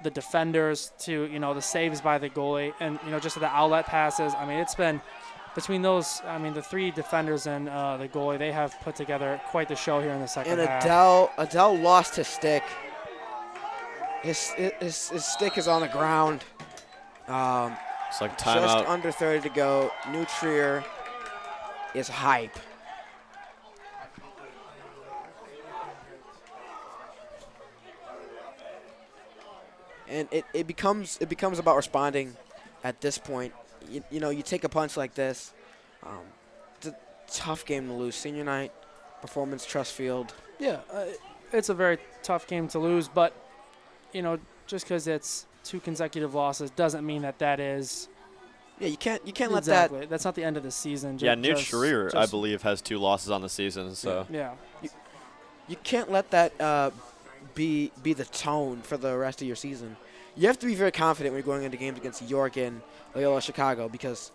the defenders to the saves by the goalie, and just the outlet passes. I mean, it's been between those. I mean, the 3 defenders and the goalie, they have put together quite the show here in the second And half. Adele lost his stick. His stick is on the ground. It's like Just timeout. under 30 to go. New Trier is hype. And it becomes about responding at this point. You take a punch like this. It's a tough game to lose. Senior night, Performance Trust Field. Yeah, it's a very tough game to lose, but just because it's 2 consecutive losses doesn't mean that is. Yeah, you can't let Exactly. That's not the end of the season. Yeah, New Trier, I believe, has 2 losses on the season. So Yeah. you can't let that be the tone for the rest of your season. You have to be very confident when you're going into games against York and Loyola Chicago, because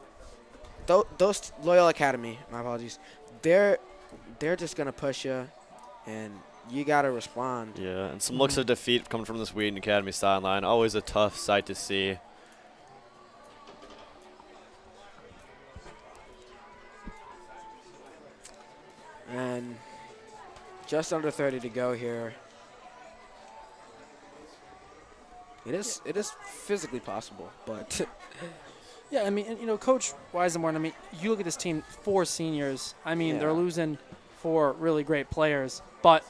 those Loyola Academy, my apologies, they're just gonna push you, and you gotta respond. yeah, and some looks of defeat coming from this Wheaton Academy sideline. Always a tough sight to see. And just under 30 to go here. It is physically possible, but Yeah, I mean, and, Coach Weisenborn, I mean, you look at this team, 4 seniors. I mean, Yeah. they're losing 4 really great players, but,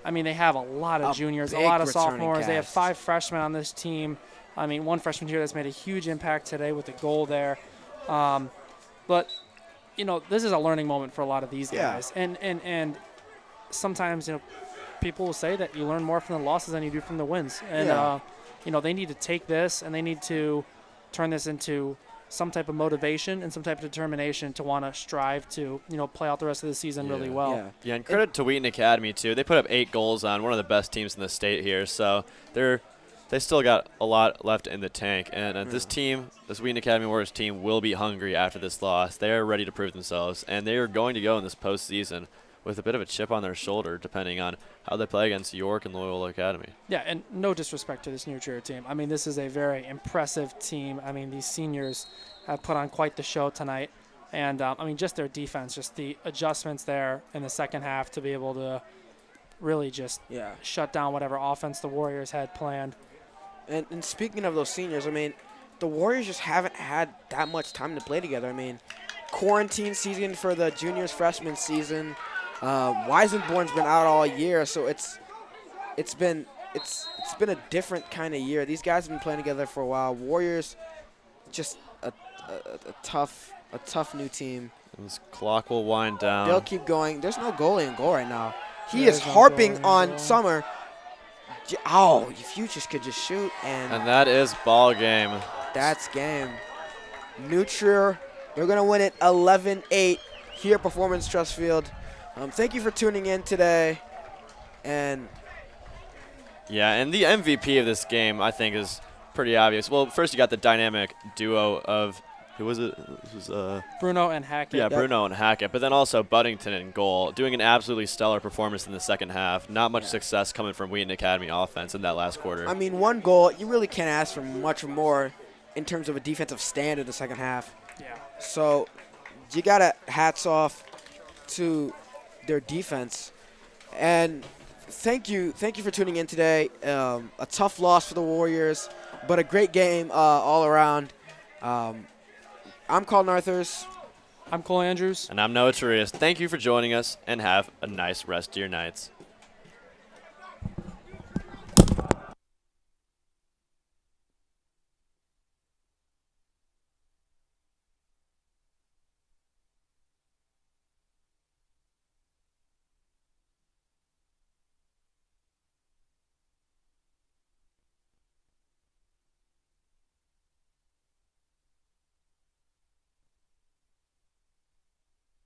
I mean, they have a lot of A juniors, a big lot of returning sophomores. They have cast. 5 freshmen on this team. I mean, 1 freshman here that's made a huge impact today with the goal there. But, this is a learning moment for a lot of these Yeah. guys. And sometimes, people will say that you learn more from the losses than you do from the wins. And, Yeah. they need to take this and they need to turn this into some type of motivation and some type of determination to want to strive to, play out the rest of the season really well. yeah. Yeah, and credit to Wheaton Academy, too. They put up 8 goals on one of the best teams in the state here. So they still got a lot left in the tank. And this team, this Wheaton Academy Warriors team, will be hungry after this loss. They are ready to prove themselves, and they are going to go in this postseason with a bit of a chip on their shoulder, depending on how they play against York and Loyola Academy. Yeah, and no disrespect to this New Trier team. I mean, this is a very impressive team. I mean, these seniors have put on quite the show tonight. And, I mean, just their defense, just the adjustments there in the second half to be able to really just Yeah. shut down whatever offense the Warriors had planned. And speaking of those seniors, I mean, the Warriors just haven't had that much time to play together. I mean, quarantine season for the juniors, freshman season. Weisenborn's been out all year, so it's been a different kind of year. These guys have been playing together for a while. Warriors, just a tough new team. And this clock will wind down. They'll keep going. There's no goalie in goal right now. He There is is no harping goalie in on goal. Summer. Oh, if you just could just shoot, And that is ball game. that's game. New Trier, they're going to win it 11-8 here at Performance Trust Field. Thank you for tuning in today. And Yeah, and the MVP of this game, I think, is pretty obvious. Well, first you got the dynamic duo of Who was it? It was Bruno and Hackett. yeah, Bruno and Hackett, but then also Buddington in goal, doing an absolutely stellar performance in the second half. Not much success coming from Wheaton Academy offense in that last quarter. I mean, 1 goal, you really can't ask for much more in terms of a defensive stand in the second half. Yeah. So you got to hats off to their defense. And thank you for tuning in today. A tough loss for the Warriors, but a great game all around. I'm Colin Arthurs. I'm Cole Andrews. And I'm Noah Turias. Thank you for joining us, and have a nice rest of your nights.